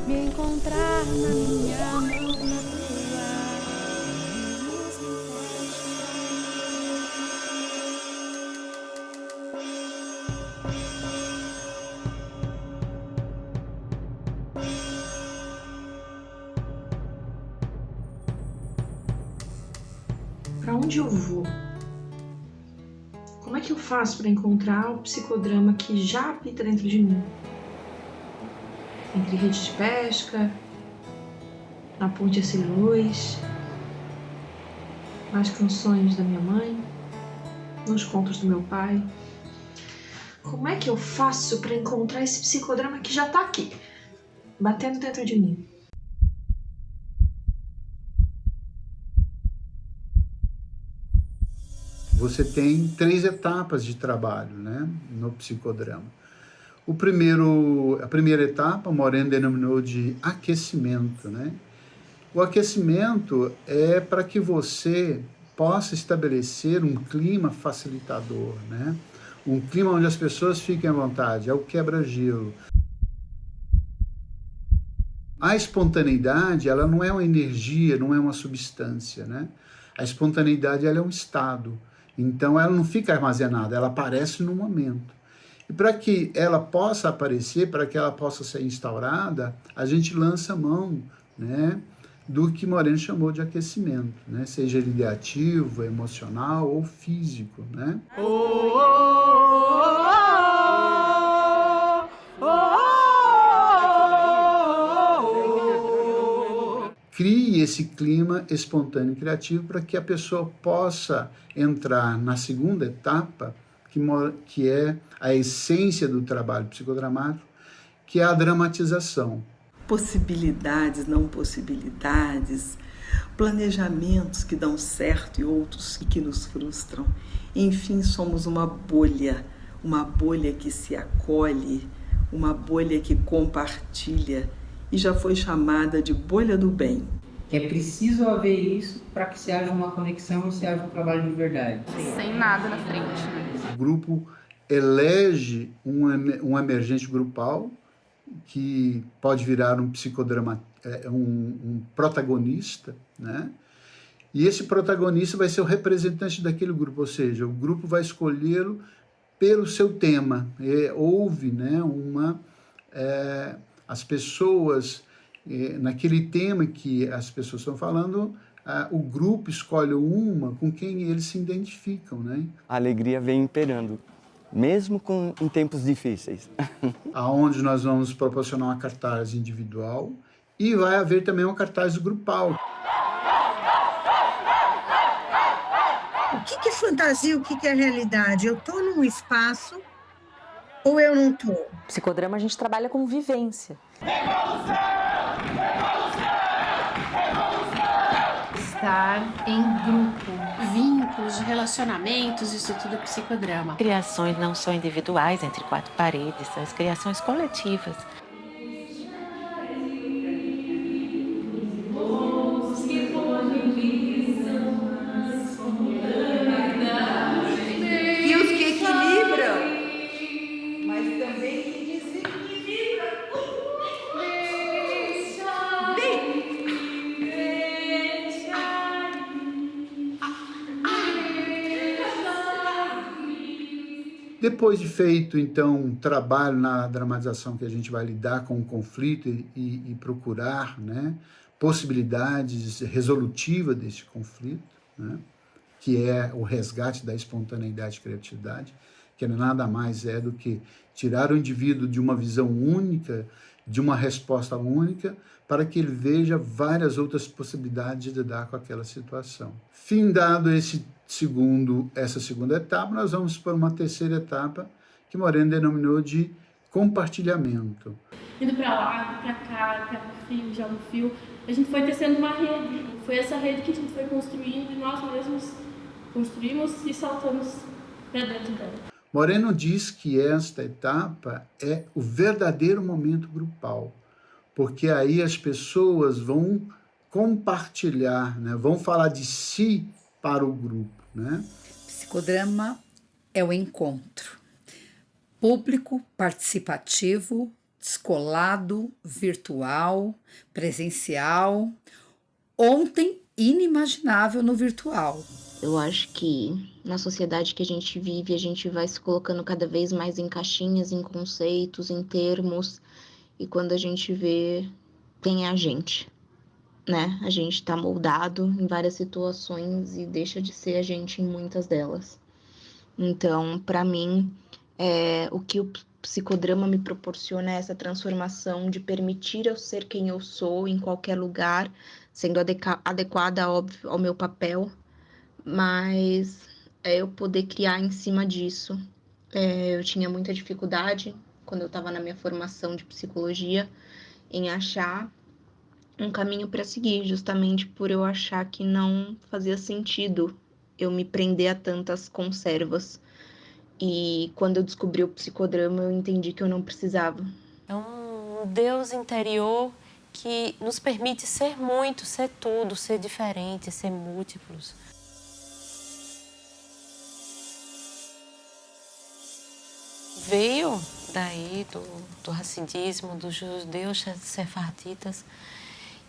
encontrar na minha mão, na tua. Para onde eu vou? Como é que eu faço para encontrar o psicodrama que já habita dentro de mim? Entre rede de pesca, na ponte Luz, nas canções da minha mãe, nos contos do meu pai. Como é que eu faço para encontrar esse psicodrama que já está aqui, batendo dentro de mim? Você tem 3 etapas de trabalho, né, no psicodrama. A primeira etapa, Moreno denominou de aquecimento, né? O aquecimento é para que você possa estabelecer um clima facilitador, né? Um clima onde as pessoas fiquem à vontade, é o quebra-gelo. A espontaneidade, ela não é uma energia, não é uma substância, né? A espontaneidade, ela é um estado. Então, ela não fica armazenada, ela aparece no momento. E para que ela possa aparecer, para que ela possa ser instaurada, a gente lança mão, né, do que Moreno chamou de aquecimento, né? Seja ele ideativo, emocional ou físico, né? Crie esse clima espontâneo e criativo para que a pessoa possa entrar na segunda etapa, que é a essência do trabalho psicodramático, que é a dramatização. Possibilidades, não possibilidades, planejamentos que dão certo e outros que nos frustram. Enfim, somos uma bolha que se acolhe, uma bolha que compartilha, e já foi chamada de bolha do bem. É preciso haver isso para que se haja uma conexão e se haja um trabalho de verdade. Sem nada na frente, né? O grupo elege um emergente grupal que pode virar um psicodrama, um protagonista, né? E esse protagonista vai ser o representante daquele grupo, ou seja, o grupo vai escolhê-lo pelo seu tema. Houve, né, as pessoas, naquele tema que as pessoas estão falando, o grupo escolhe uma com quem eles se identificam, né? A alegria vem imperando, mesmo em tempos difíceis. Aonde nós vamos proporcionar uma cartaz individual e vai haver também uma cartaz grupal. O que é fantasia, o que é realidade? Eu estou num espaço ou eu não estou? Psicodrama a gente trabalha com vivência. Estar em grupo, vínculos, relacionamentos, isso tudo é psicodrama. Criações não são individuais entre 4 paredes, são as criações coletivas. Fios que equilibram, mas também que desequilibram. Depois de feito, então, um trabalho na dramatização que a gente vai lidar com o conflito e procurar, né, possibilidades resolutivas desse conflito, né, que é o resgate da espontaneidade e criatividade, que nada mais é do que tirar o indivíduo de uma visão única, de uma resposta única, para que ele veja várias outras possibilidades de lidar com aquela situação. Findado essa segunda etapa, nós vamos para uma terceira etapa, que Moreno denominou de compartilhamento. Indo para lá, para cá, pega um fio, joga um fio. A gente foi tecendo uma rede. Foi essa rede que a gente foi construindo e nós mesmos construímos e saltamos para dentro dela. Moreno diz que esta etapa é o verdadeiro momento grupal, porque aí as pessoas vão compartilhar, né? Vão falar de si para o grupo, né? Psicodrama é o encontro público, participativo, descolado, virtual, presencial. Ontem, inimaginável no virtual. Eu acho que na sociedade que a gente vive, a gente vai se colocando cada vez mais em caixinhas, em conceitos, em termos. E quando a gente vê quem é a gente, né? A gente tá moldado em várias situações e deixa de ser a gente em muitas delas. Então, para mim, o que o psicodrama me proporciona é essa transformação de permitir eu ser quem eu sou em qualquer lugar, sendo adequada, óbvio, ao meu papel, mas eu poder criar em cima disso. Eu tinha muita dificuldade, quando eu estava na minha formação de psicologia, em achar um caminho para seguir, justamente por eu achar que não fazia sentido eu me prender a tantas conservas. E quando eu descobri o psicodrama, eu entendi que eu não precisava. É um Deus interior que nos permite ser muito, ser tudo, ser diferente, ser múltiplos. Veio daí do racidismo, dos judeus sefarditas,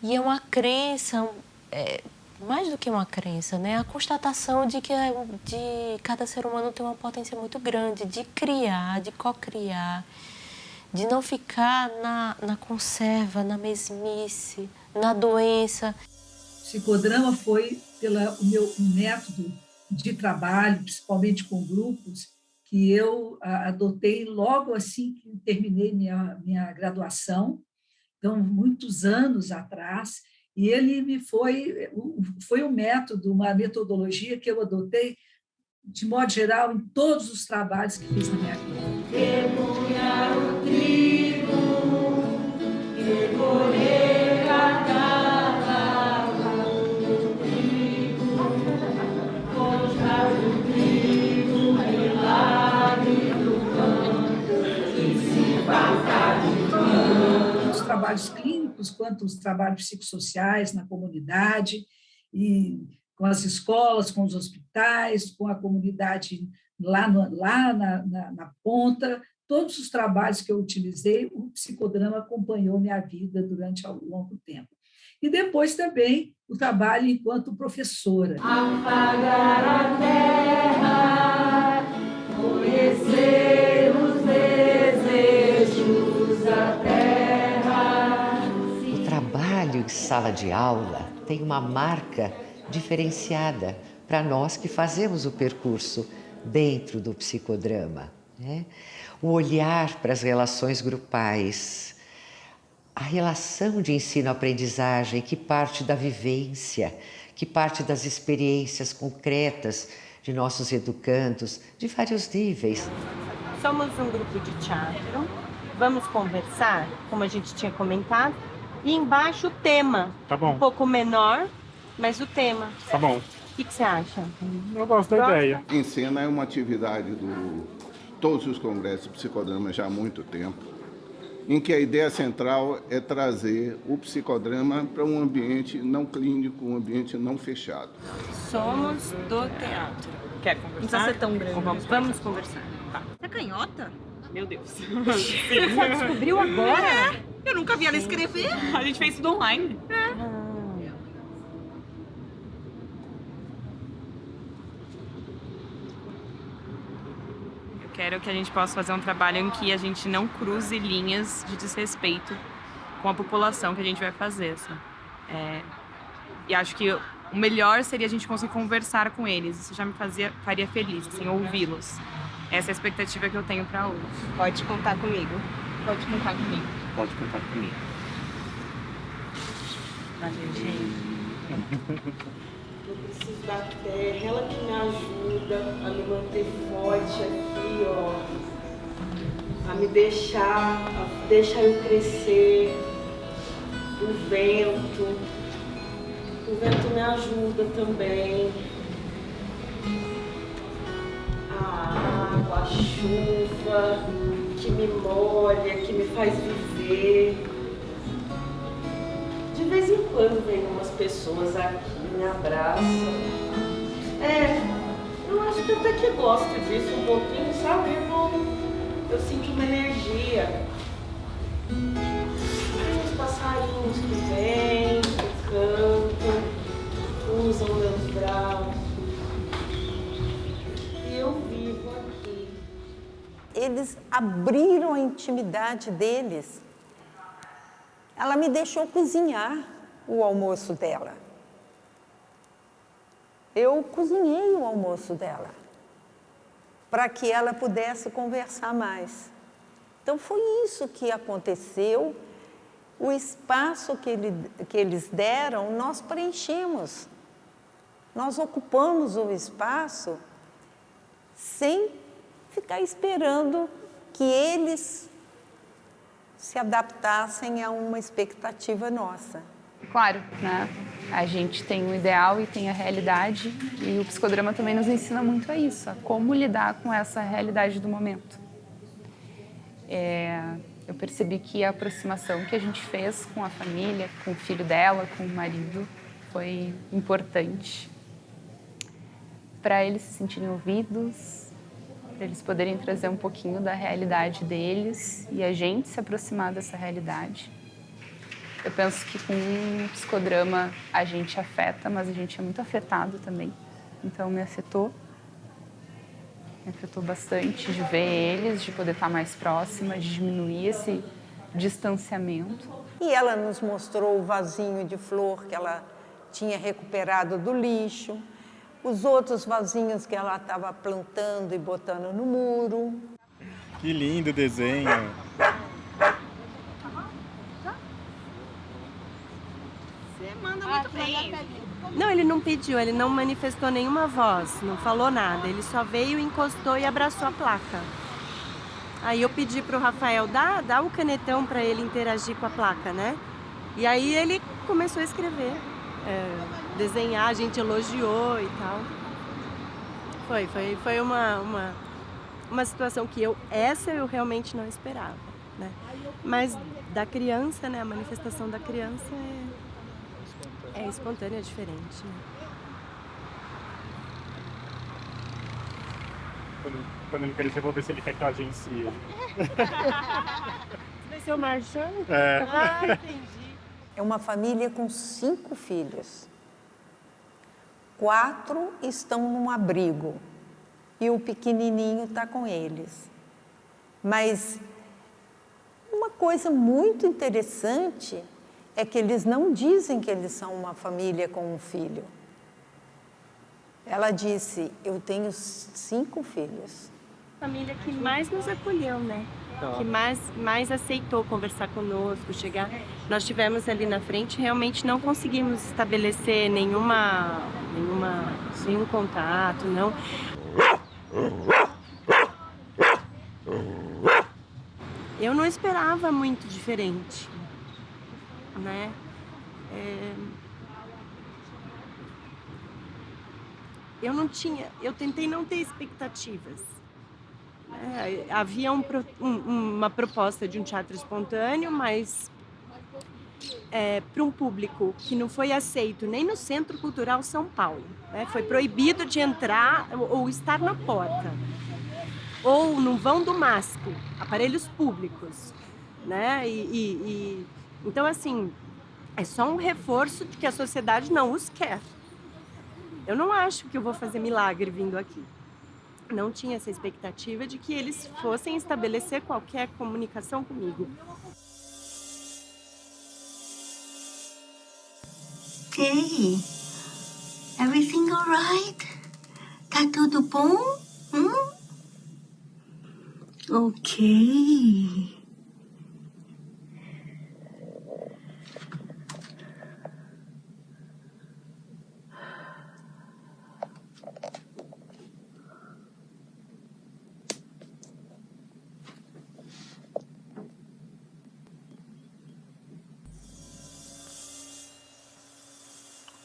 e é uma crença, mais do que uma crença, né? A constatação de que cada ser humano tem uma potência muito grande de criar, de co-criar, de não ficar na conserva, na mesmice, na doença. O psicodrama foi o meu método de trabalho, principalmente com grupos, que eu adotei logo assim que terminei minha graduação, então, muitos anos atrás, e ele foi um método, uma metodologia que eu adotei, de modo geral, em todos os trabalhos que fiz na minha vida. Remunhar o trigo, recolher a cava, o trigo, contar o trigo, milagre do pão, que se fartar de pão. Os trabalhos clínicos, quanto os trabalhos psicossociais na comunidade, e com as escolas, com os hospitais, com a comunidade lá na ponta, todos os trabalhos que eu utilizei, o psicodrama acompanhou minha vida durante um longo tempo. E depois também o trabalho enquanto professora. Apagar a terra, conhecer os desejos da terra. O trabalho em sala de aula tem uma marca diferenciada para nós que fazemos o percurso dentro do psicodrama, né? O olhar para as relações grupais, a relação de ensino-aprendizagem que parte da vivência, que parte das experiências concretas de nossos educandos de vários níveis. Somos um grupo de teatro, vamos conversar, como a gente tinha comentado, e embaixo o tema. Tá bom. Um pouco menor, mas o tema. Tá bom. O que você acha? Eu gosto da ideia. Em cena é uma atividade todos os congressos de psicodrama já há muito tempo, em que a ideia central é trazer o psicodrama para um ambiente não clínico, um ambiente não fechado. Somos do teatro. Quer conversar? Não precisa ser tão grande. Vamos conversar. Tá. Você é canhota? Meu Deus. Você só descobriu agora? É. Eu nunca vi ela escrever. A gente fez tudo online. É. Quero que a gente possa fazer um trabalho em que a gente não cruze linhas de desrespeito com a população que a gente vai fazer. Assim. E acho que o melhor seria a gente conseguir conversar com eles. Isso já me faria feliz, assim, ouvi-los. Essa é a expectativa que eu tenho para hoje. Pode contar comigo. Pode contar comigo. Pode contar comigo. Valeu, gente. Eu preciso da terra, ela que me ajuda a me manter forte aqui, ó. A me deixar eu crescer. O vento me ajuda também. A água, a chuva, que me molha, que me faz viver. De vez em quando vem umas pessoas aqui, me abraçam. Eu acho que até que gosto disso um pouquinho, sabe? Eu sinto uma energia. Os passarinhos que vêm, que cantam, usam meus braços. E eu vivo aqui. Eles abriram a intimidade deles. Ela me deixou cozinhar o almoço dela. Eu cozinhei o almoço dela para que ela pudesse conversar mais. Então foi isso que aconteceu. O espaço que eles deram, nós preenchemos. Nós ocupamos o espaço sem ficar esperando que eles se adaptassem a uma expectativa nossa. Claro, né? A gente tem o ideal e tem a realidade, e o psicodrama também nos ensina muito a isso, a como lidar com essa realidade do momento. Eu percebi que a aproximação que a gente fez com a família, com o filho dela, com o marido, foi importante para eles se sentirem ouvidos, para eles poderem trazer um pouquinho da realidade deles e a gente se aproximar dessa realidade. Eu penso que com um psicodrama a gente afeta, mas a gente é muito afetado também. Então me afetou bastante de ver eles, de poder estar mais próxima, de diminuir esse distanciamento. E ela nos mostrou o vasinho de flor que ela tinha recuperado do lixo, os outros vasinhos que ela estava plantando e botando no muro. Que lindo desenho! Você manda muito bem. Não, ele não pediu, ele não manifestou nenhuma voz, não falou nada. Ele só veio, encostou e abraçou a placa. Aí eu pedi pro Rafael, dá o canetão para ele interagir com a placa, né? E aí ele começou a escrever, desenhar, a gente elogiou e tal. Foi uma situação que eu realmente não esperava, né? Mas da criança, né, a manifestação da criança é espontânea, é diferente. Quando ele crescer, eu vou ver se ele quer que eu agencie. Vai ser o Marchand? Entendi. É uma família com 5 filhos. 4 estão num abrigo e o pequenininho está com eles. Mas uma coisa muito interessante é que eles não dizem que eles são uma família com um filho. Ela disse, eu tenho 5 filhos. A família que mais nos acolheu, né? Que mais aceitou conversar conosco, chegar. Nós tivemos ali na frente, realmente não conseguimos estabelecer nenhum contato, não. Eu não esperava muito diferente, né? Eu tentei não ter expectativas. Havia uma proposta de um teatro espontâneo, mas para um público que não foi aceito nem no Centro Cultural São Paulo, né? Foi proibido de entrar ou estar na porta, ou no vão do MASP, aparelhos públicos, né? Então, assim, é só um reforço de que a sociedade não os quer. Eu não acho que eu vou fazer milagre vindo aqui. Não tinha essa expectativa de que eles fossem estabelecer qualquer comunicação comigo. Hey, everything alright? Tá tudo bom? Ok.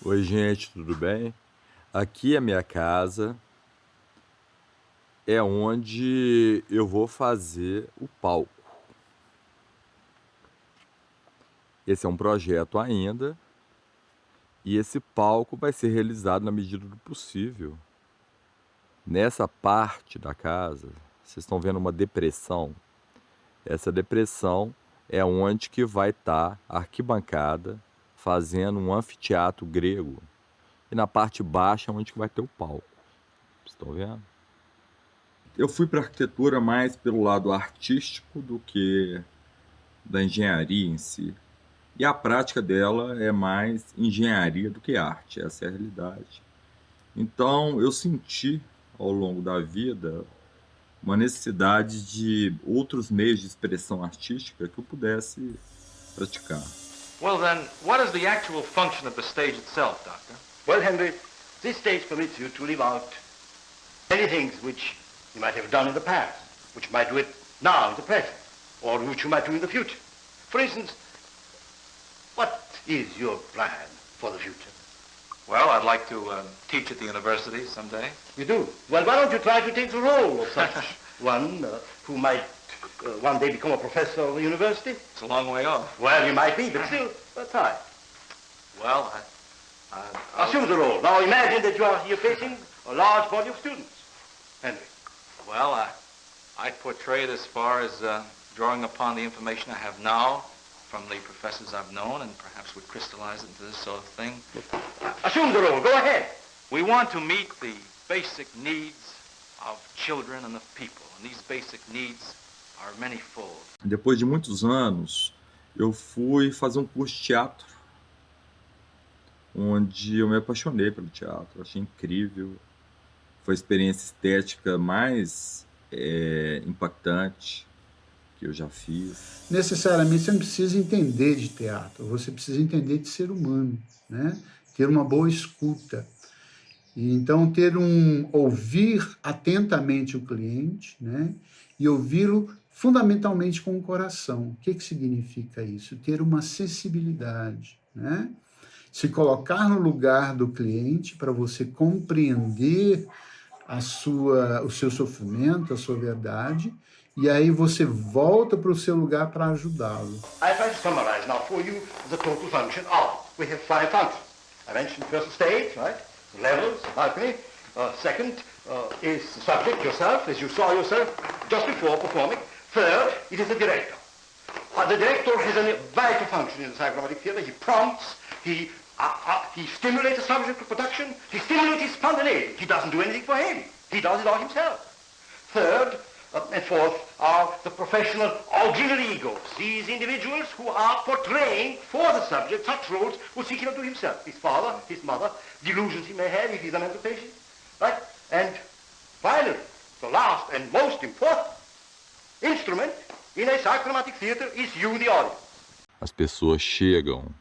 Oi, gente, tudo bem? Aqui é a minha casa, é onde eu vou fazer o palco. Esse é um projeto ainda, e esse palco vai ser realizado na medida do possível. Nessa parte da casa, vocês estão vendo uma depressão. Essa depressão é onde que vai estar a arquibancada fazendo um anfiteatro grego. E na parte baixa é onde que vai ter o palco. Vocês estão vendo? Eu fui para a arquitetura mais pelo lado artístico do que da engenharia em si. E a prática dela é mais engenharia do que arte, essa é a realidade. Então eu senti ao longo da vida uma necessidade de outros meios de expressão artística que eu pudesse praticar. Well then, what is the actual function of the stage itself, Doctor? Well, Henry, this stage permits you to live out many things which you might have done in the past, which you might do it now in the present, or which you might do in the future. For instance, what is your plan for the future? Well, I'd like to teach at the university someday. You do? Well, why don't you try to take the role of such one who might one day become a professor of the university? It's a long way off. Well, you might be, but still, try. Well, Assume the role. Now imagine that you're facing a large body of students. Henry. Well, I'd portray it as far as drawing upon the information I have now from the professors I've known, and perhaps would crystallize it into this sort of thing. Assume the role. Go ahead. We want to meet the basic needs of children and of people, and these basic needs are manifold. Depois de muitos anos, eu fui fazer um curso de teatro, onde eu me apaixonei pelo teatro, achei incrível. Foi a experiência estética mais impactante que eu já fiz. Necessariamente você não precisa entender de teatro, você precisa entender de ser humano, né? Ter uma boa escuta. E então ouvir atentamente o cliente, né? E ouvi-lo fundamentalmente com o coração. O que significa isso? Ter uma sensibilidade, né? Se colocar no lugar do cliente para você compreender o seu sofrimento, a sua verdade, e aí você volta para o seu lugar para ajudá-lo. I try to summarize now for you the total function of. We have 5 functions. I mentioned first stage, right? Levels, balcony. Second is the subject yourself, as you saw yourself just before performing. Third, it is the director. The director has a vital function in the psychodramatic theater. He prompts, he stimulates the subject to production, he stimulates his spontaneity. He doesn't do anything for him. He does it all himself. Third and fourth are the professional auxiliary egos, these individuals who are portraying for the subject such roles which he cannot do himself. His father, his mother, delusions he may have if he's a mental patient. Right? And finally, the last and most important instrument in a psychodramatic theater is you, the audience. As pessoas chegam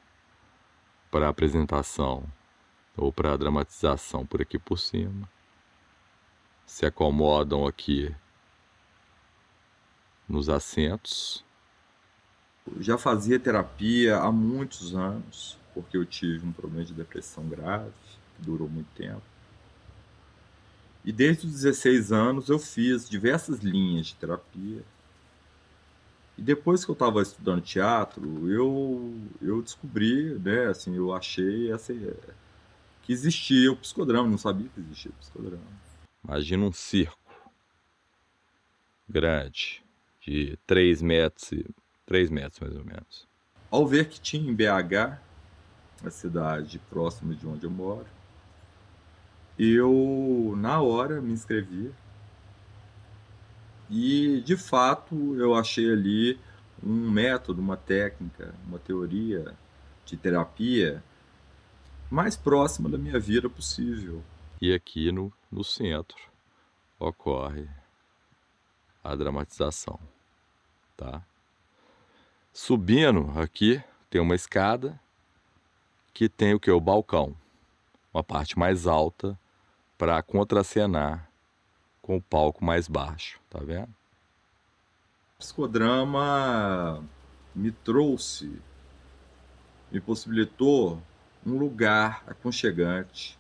para a apresentação ou para a dramatização por aqui por cima, se acomodam aqui nos assentos. Eu já fazia terapia há muitos anos, porque eu tive um problema de depressão grave, que durou muito tempo. E desde os 16 anos eu fiz diversas linhas de terapia. E depois que eu estava estudando teatro, eu descobri, né, assim, eu achei que existia o psicodrama, não sabia que existia o psicodrama. Imagina um circo grande, de 3 metros mais ou menos. Ao ver que tinha em BH, a cidade próxima de onde eu moro, eu, na hora, me inscrevi. E, de fato, eu achei ali um método, uma técnica, uma teoria de terapia mais próxima da minha vida possível. E aqui no centro ocorre a dramatização, tá? Subindo aqui tem uma escada que tem o que? O balcão, uma parte mais alta para contracenar com o palco mais baixo, tá vendo? O psicodrama me possibilitou um lugar aconchegante,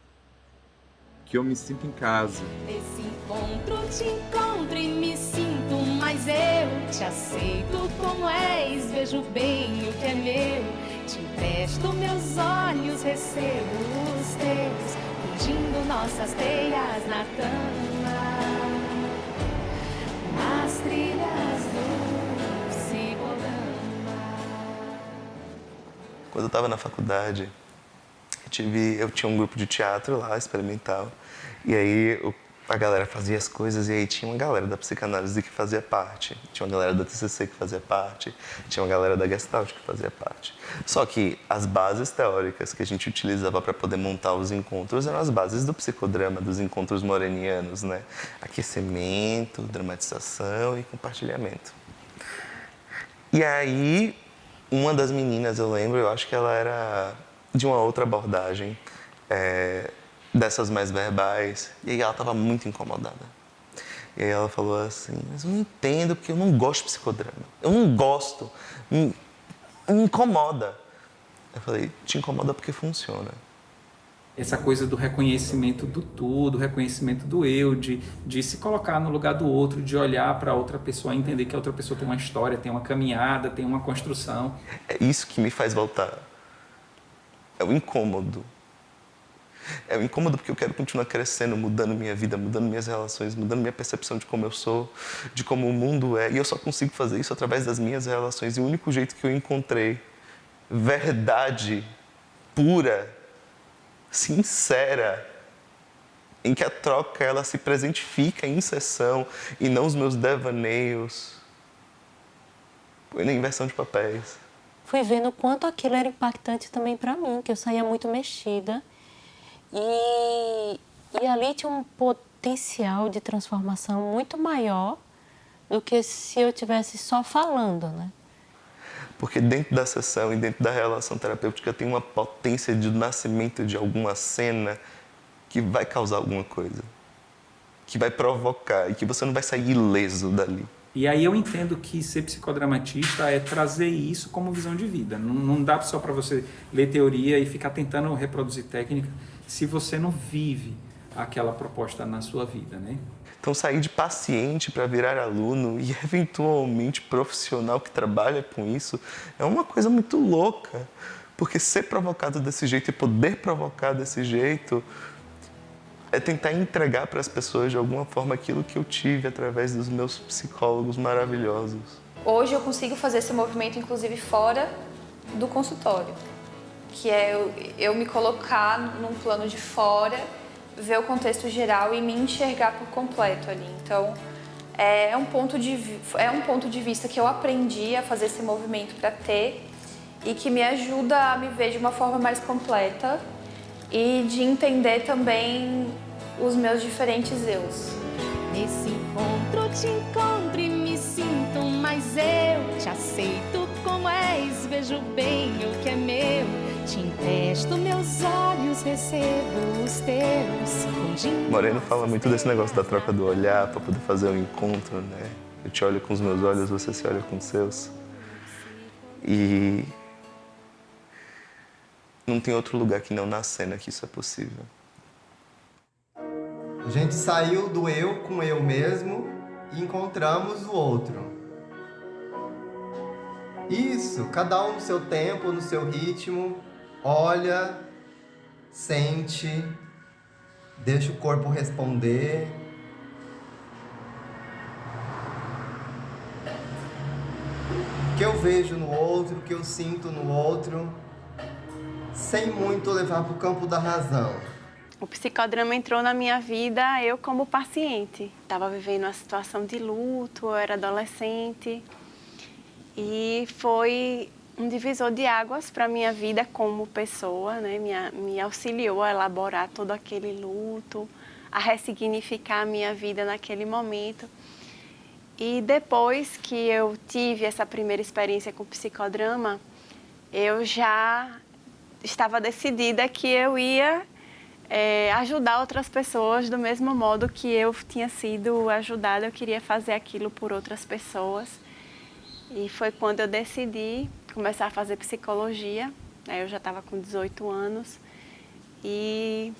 que eu me sinto em casa. Nesse encontro te encontro e me sinto, mas eu te aceito como és, vejo bem o que é meu, te empresto meus olhos, recebo os teus, fundindo nossas teias na cama. Nas trilhas do psicodrama. Quando eu estava na faculdade, eu tinha um grupo de teatro lá, experimental, e aí a galera fazia as coisas, e aí tinha uma galera da psicanálise que fazia parte, tinha uma galera da TCC que fazia parte, tinha uma galera da Gestalt que fazia parte. Só que as bases teóricas que a gente utilizava para poder montar os encontros eram as bases do psicodrama, dos encontros morenianos, né? Aquecimento, dramatização e compartilhamento. E aí, uma das meninas, eu acho que ela era de uma outra abordagem, dessas mais verbais, e aí ela estava muito incomodada. E aí ela falou assim, mas eu não entendo porque eu não gosto de psicodrama. Eu não gosto, me incomoda. Eu falei, te incomoda porque funciona. Essa coisa do reconhecimento do tudo, reconhecimento do eu, de se colocar no lugar do outro, de olhar para outra pessoa, entender que a outra pessoa tem uma história, tem uma caminhada, tem uma construção. É isso que me faz voltar. É o incômodo. É o incômodo porque eu quero continuar crescendo, mudando minha vida, mudando minhas relações, mudando minha percepção de como eu sou, de como o mundo é. E eu só consigo fazer isso através das minhas relações. E o único jeito que eu encontrei verdade pura, sincera, em que a troca ela se presentifica em sessão e não os meus devaneios, foi na inversão de papéis. Fui vendo o quanto aquilo era impactante também para mim, que eu saía muito mexida. E ali tinha um potencial de transformação muito maior do que se eu estivesse só falando, né? Porque dentro da sessão e dentro da relação terapêutica tem uma potência de nascimento de alguma cena que vai causar alguma coisa, que vai provocar e que você não vai sair ileso dali. E aí eu entendo que ser psicodramatista é trazer isso como visão de vida. Não dá só para você ler teoria e ficar tentando reproduzir técnica se você não vive aquela proposta na sua vida, né? Então sair de paciente para virar aluno e eventualmente profissional que trabalha com isso é uma coisa muito louca. Porque ser provocado desse jeito e poder provocar desse jeito é tentar entregar para as pessoas de alguma forma aquilo que eu tive através dos meus psicólogos maravilhosos. Hoje eu consigo fazer esse movimento, inclusive, fora do consultório, que é eu me colocar num plano de fora, ver o contexto geral e me enxergar por completo ali. Então, é um ponto de vista que eu aprendi a fazer esse movimento para ter e que me ajuda a me ver de uma forma mais completa e de entender também os meus diferentes eus. Nesse encontro te encontro e me sinto, mas eu te aceito como és, vejo bem o que é meu, te empresto meus olhos, recebo os teus. Moreno fala muito desse negócio da troca do olhar para poder fazer o encontro, né? Eu te olho com os meus olhos, você se olha com os seus. E não tem outro lugar que não na cena que isso é possível. A gente saiu do eu com eu mesmo e encontramos o outro. Isso, cada um no seu tempo, no seu ritmo, olha, sente, deixa o corpo responder. O que eu vejo no outro, o que eu sinto no outro, sem muito levar para o campo da razão. O psicodrama entrou na minha vida eu como paciente. Estava vivendo uma situação de luto, eu era adolescente e foi um divisor de águas para a minha vida como pessoa, né? Me auxiliou a elaborar todo aquele luto, a ressignificar a minha vida naquele momento. E depois que eu tive essa primeira experiência com o psicodrama, eu já estava decidida que eu ia ajudar outras pessoas do mesmo modo que eu tinha sido ajudada. Eu queria fazer aquilo por outras pessoas. E foi quando eu decidi começar a fazer psicologia. Eu já estava com 18 anos e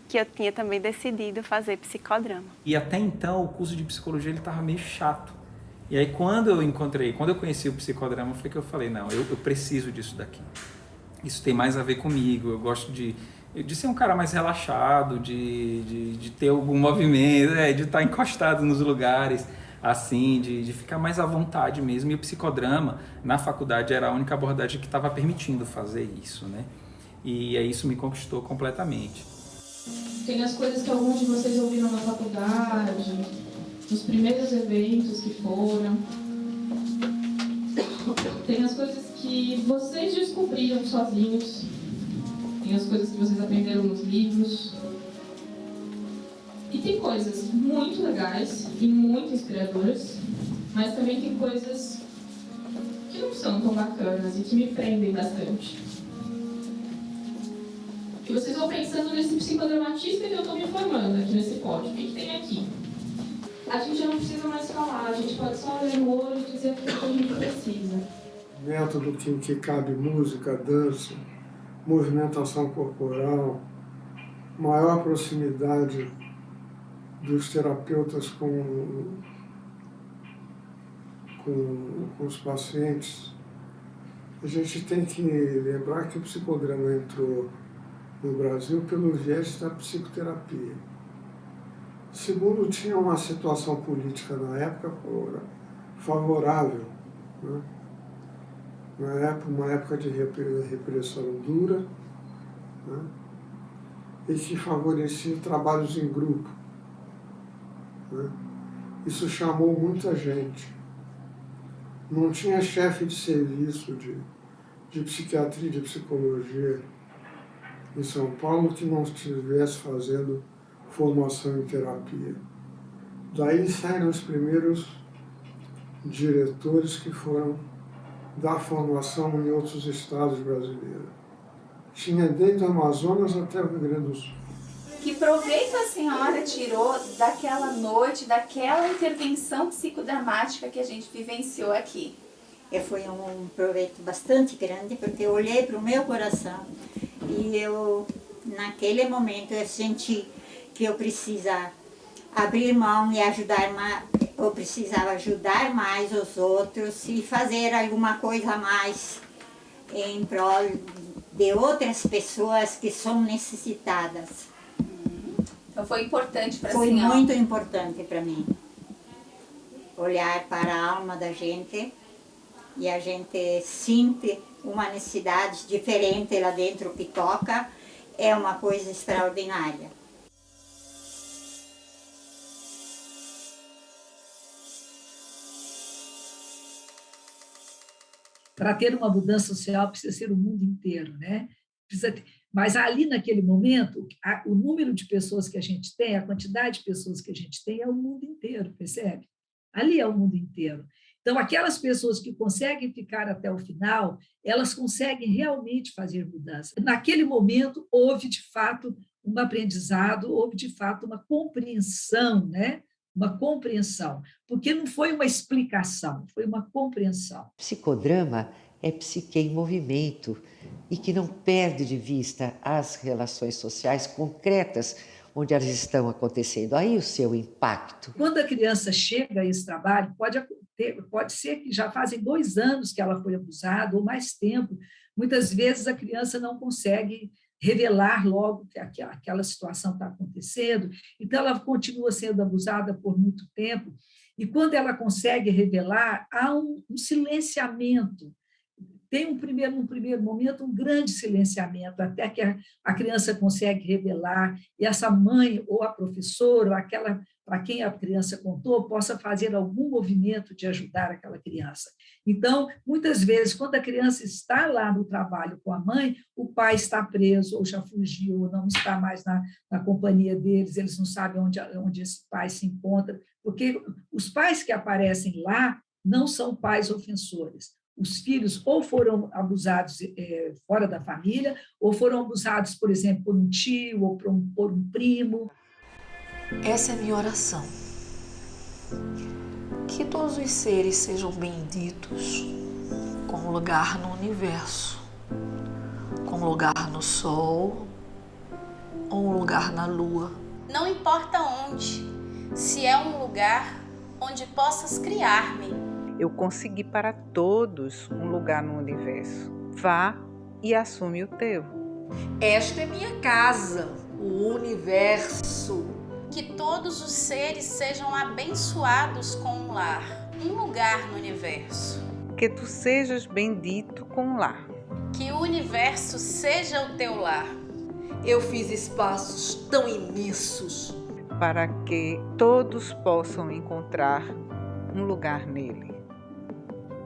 que eu tinha também decidido fazer psicodrama. E até então o curso de psicologia ele estava meio chato. E aí quando eu conheci o psicodrama, foi que eu falei, não, eu preciso disso daqui. Isso tem mais a ver comigo, eu gosto de ser um cara mais relaxado, de ter algum movimento, de estar encostado nos lugares. assim, de ficar mais à vontade mesmo. E o psicodrama, na faculdade, era a única abordagem que estava permitindo fazer isso, né? E aí isso me conquistou completamente. Tem as coisas que alguns de vocês ouviram na faculdade, nos primeiros eventos que foram. Tem as coisas que vocês descobriram sozinhos. Tem as coisas que vocês aprenderam nos livros. E tem coisas muito legais e muito inspiradoras, mas também tem coisas que não são tão bacanas e que me prendem bastante. E vocês vão pensando nesse psicodramatista que eu estou me formando aqui nesse pódio. O que tem aqui? A gente não precisa mais falar, a gente pode só ler no olho e dizer o que a gente precisa. Método que cabe música, dança, movimentação corporal, maior proximidade dos terapeutas com os pacientes. A gente tem que lembrar que o psicodrama entrou no Brasil pelo viés da psicoterapia. Segundo, tinha uma situação política na época favorável, né? Uma época de repressão dura, né? E que favorecia trabalhos em grupo, né? Isso chamou muita gente. Não tinha chefe de serviço de psiquiatria, de psicologia em São Paulo que não estivesse fazendo formação em terapia. Daí saíram os primeiros diretores que foram dar formação em outros estados brasileiros. Tinha desde o Amazonas até o Rio Grande do Sul. Que proveito a senhora tirou daquela noite, daquela intervenção psicodramática que a gente vivenciou aqui? Foi um proveito bastante grande, porque eu olhei para o meu coração e eu, naquele momento, eu senti que eu precisava abrir mão e ajudar mais, eu precisava ajudar mais os outros e fazer alguma coisa a mais em prol de outras pessoas que são necessitadas. Então foi importante para a senhora? senhora? Foi muito importante para mim. Olhar para a alma da gente e a gente sente uma necessidade diferente lá dentro que toca, é uma coisa extraordinária. Para ter uma mudança social precisa ser o mundo inteiro, né? Mas ali naquele momento, o número de pessoas que a gente tem, a quantidade de pessoas que a gente tem é o mundo inteiro, percebe? Ali é o mundo inteiro. Então, aquelas pessoas que conseguem ficar até o final, elas conseguem realmente fazer mudança. Naquele momento, houve, de fato, um aprendizado, houve, de fato, uma compreensão, né? Uma compreensão, porque não foi uma explicação, foi uma compreensão. Psicodrama é psique em movimento e que não perde de vista as relações sociais concretas onde elas estão acontecendo. Aí o seu impacto. Quando a criança chega a esse trabalho, pode ser que já fazem 2 anos que ela foi abusada ou mais tempo. Muitas vezes a criança não consegue revelar logo que aquela situação está acontecendo, então ela continua sendo abusada por muito tempo, e quando ela consegue revelar, há um silenciamento. Tem num primeiro momento, um grande silenciamento, até que a criança consegue revelar, e essa mãe, ou a professora, ou aquela para quem a criança contou, possa fazer algum movimento de ajudar aquela criança. Então, muitas vezes, quando a criança está lá no trabalho com a mãe, o pai está preso, ou já fugiu, ou não está mais na companhia deles, eles não sabem onde esse pai se encontra, porque os pais que aparecem lá não são pais ofensores. Os filhos ou foram abusados fora da família, ou foram abusados, por exemplo, por um tio ou por um primo. Essa é a minha oração. Que todos os seres sejam benditos com um lugar no universo, com um lugar no sol ou um lugar na lua. Não importa onde, se é um lugar onde possas criar-me. Eu consegui para todos um lugar no universo. Vá e assume o teu. Esta é minha casa, o universo. Que todos os seres sejam abençoados com um lar, um lugar no universo. Que tu sejas bendito com um lar. Que o universo seja o teu lar. Eu fiz espaços tão imensos para que todos possam encontrar um lugar nele.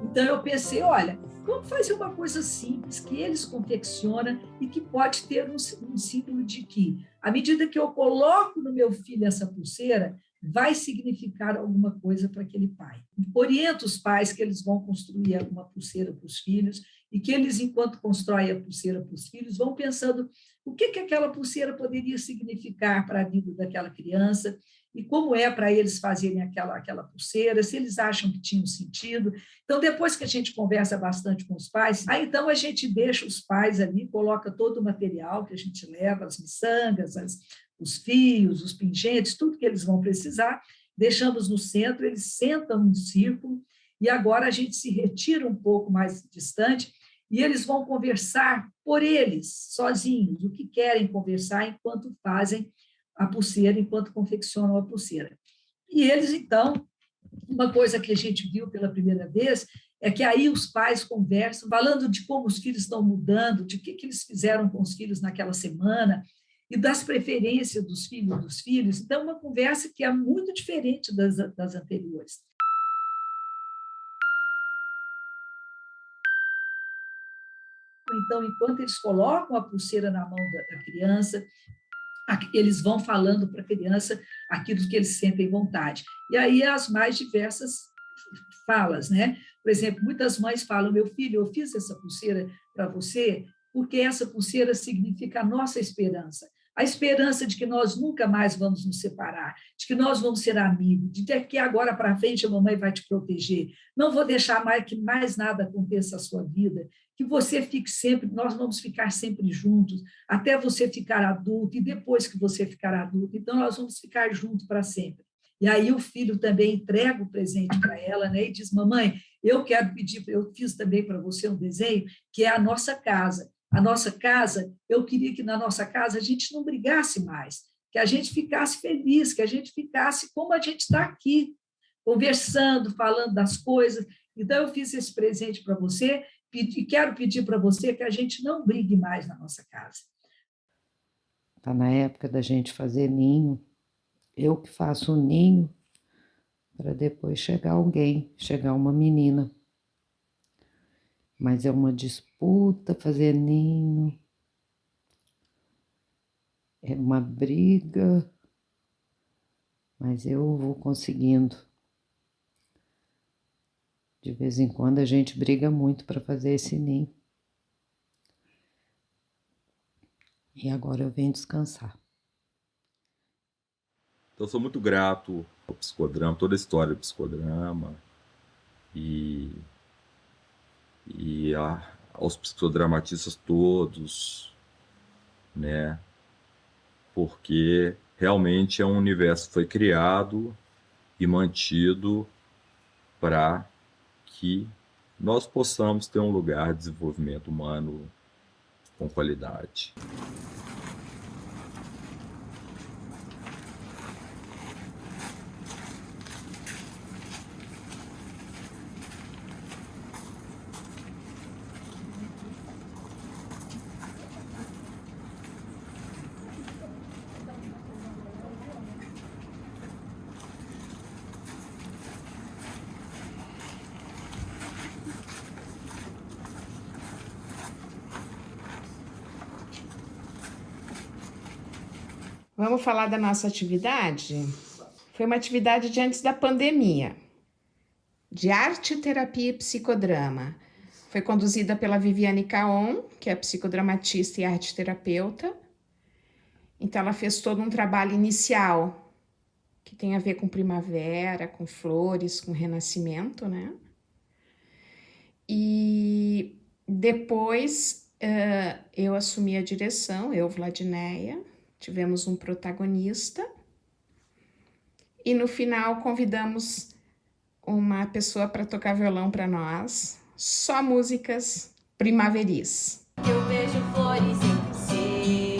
Então eu pensei, olha, vamos fazer uma coisa simples que eles confeccionam e que pode ter um símbolo de que, à medida que eu coloco no meu filho essa pulseira, vai significar alguma coisa para aquele pai. Oriento os pais que eles vão construir uma pulseira para os filhos e que eles, enquanto constroem a pulseira para os filhos, vão pensando o que aquela pulseira poderia significar para a vida daquela criança e como é para eles fazerem aquela pulseira, se eles acham que tinha um sentido. Então, depois que a gente conversa bastante com os pais, aí então a gente deixa os pais ali, coloca todo o material que a gente leva, as miçangas, os fios, os pingentes, tudo que eles vão precisar, deixamos no centro, eles sentam em círculo e agora a gente se retira um pouco mais distante e eles vão conversar por eles, sozinhos, o que querem conversar enquanto fazem a pulseira, enquanto confeccionam a pulseira. E eles, então, uma coisa que a gente viu pela primeira vez é que aí os pais conversam, falando de como os filhos estão mudando, de o que eles fizeram com os filhos naquela semana, e das preferências dos filhos. Então, uma conversa que é muito diferente das anteriores. Então, enquanto eles colocam a pulseira na mão da criança, eles vão falando para a criança aquilo que eles sentem vontade. E aí as mais diversas falas, né? Por exemplo, muitas mães falam, meu filho, eu fiz essa pulseira para você porque essa pulseira significa a nossa esperança. A esperança de que nós nunca mais vamos nos separar, de que nós vamos ser amigos, de que agora para frente a mamãe vai te proteger. Não vou deixar mais que mais nada aconteça na sua vida, que você fique sempre, nós vamos ficar sempre juntos, até você ficar adulto e depois que você ficar adulto. Então, nós vamos ficar juntos para sempre. E aí o filho também entrega o presente para ela, né? E diz, mamãe, eu quero pedir, eu fiz também para você um desenho, que é a nossa casa. A nossa casa, eu queria que na nossa casa a gente não brigasse mais, que a gente ficasse feliz, que a gente ficasse como a gente está aqui, conversando, falando das coisas. Então, eu fiz esse presente para você e quero pedir para você que a gente não brigue mais na nossa casa. Está na época da gente fazer ninho. Eu que faço um ninho para depois chegar alguém, chegar uma menina. Mas é uma disputa fazer ninho, é uma briga, mas eu vou conseguindo. De vez em quando a gente briga muito para fazer esse ninho. E agora eu venho descansar. Então, eu sou muito grato ao psicodrama, toda a história do psicodrama e aos psicodramatistas todos, né? Porque realmente é um universo que foi criado e mantido para que nós possamos ter um lugar de desenvolvimento humano com qualidade. Vamos falar da nossa atividade? Foi uma atividade de antes da pandemia, de arte, terapia e psicodrama. Foi conduzida pela Viviane Caon, que é psicodramatista e arte-terapeuta. Então, ela fez todo um trabalho inicial, que tem a ver com primavera, com flores, com renascimento, né? E depois eu assumi a direção, eu, Vladineia. Tivemos um protagonista e no final convidamos uma pessoa para tocar violão para nós, só músicas primaveris. Eu vejo flores em você.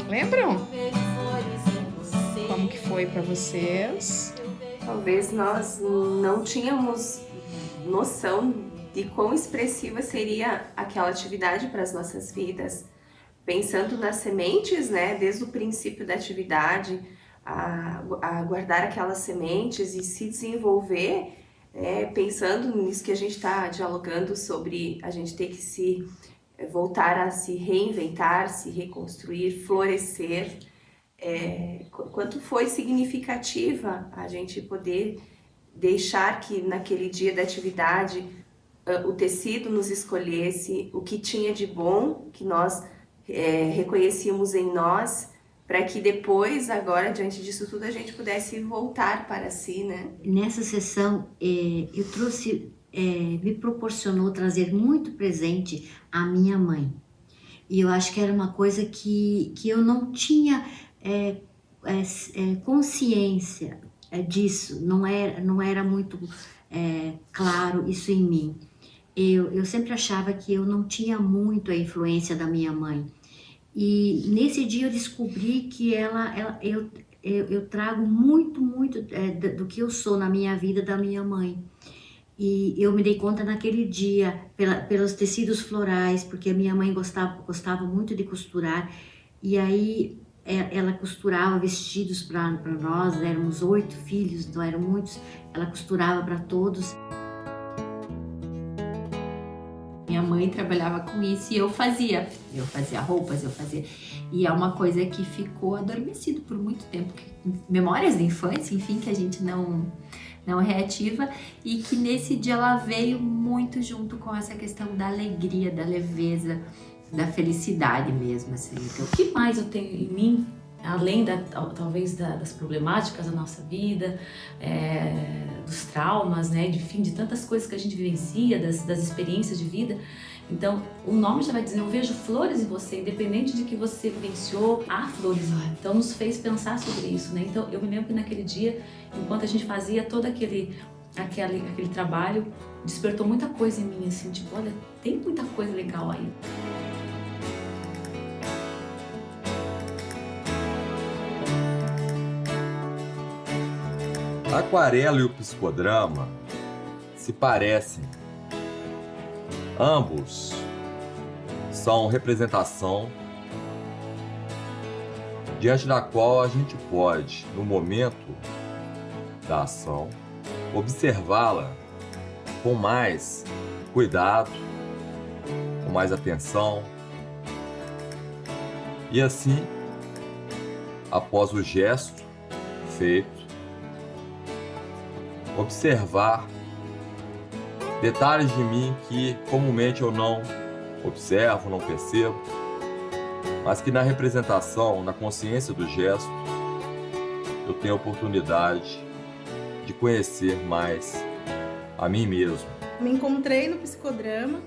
Lembram? Eu vejo flores em você. Como foi para vocês? Talvez nós não tínhamos noção de quão expressiva seria aquela atividade para as nossas vidas. Pensando nas sementes, né, desde o princípio da atividade, a guardar aquelas sementes e se desenvolver, pensando nisso que a gente está dialogando sobre a gente ter que se voltar a se reinventar, se reconstruir, florescer. Quanto foi significativa a gente poder deixar que naquele dia da atividade o tecido nos escolhesse o que tinha de bom, que nós reconhecíamos em nós, para que depois, agora, diante disso tudo, a gente pudesse voltar para si, né? Nessa sessão, eu trouxe, me proporcionou trazer muito presente a minha mãe. E eu acho que era uma coisa que eu não tinha consciência disso, não era muito claro isso em mim. Eu sempre achava que eu não tinha muito a influência da minha mãe. E nesse dia eu descobri que eu trago muito do que eu sou na minha vida da minha mãe. E eu me dei conta naquele dia, pelos tecidos florais, porque a minha mãe gostava muito de costurar. E aí ela costurava vestidos para nós, éramos 8 filhos, não eram muitos, ela costurava para todos. Minha mãe trabalhava com isso e eu fazia roupas, e é uma coisa que ficou adormecido por muito tempo, memórias da infância, enfim, que a gente não reativa, e que nesse dia ela veio muito junto com essa questão da alegria, da leveza, da felicidade mesmo, assim. Então, o que mais eu tenho em mim, além talvez das problemáticas da nossa vida, dos traumas, né, de tantas coisas que a gente vivencia, das experiências de vida. Então, o nome já vai dizer, eu vejo flores em você, independente de que você vivenciou, há flores lá. Então, nos fez pensar sobre isso, né? Então, eu me lembro que naquele dia, enquanto a gente fazia todo aquele trabalho, despertou muita coisa em mim, assim, tipo, olha, tem muita coisa legal aí. A aquarela e o psicodrama se parecem. Ambos são representação diante da qual a gente pode, no momento da ação, observá-la com mais cuidado, com mais atenção. E assim, após o gesto feito, observar detalhes de mim que comumente eu não observo, não percebo, mas que na representação, na consciência do gesto, eu tenho a oportunidade de conhecer mais a mim mesmo. Me encontrei no psicodrama,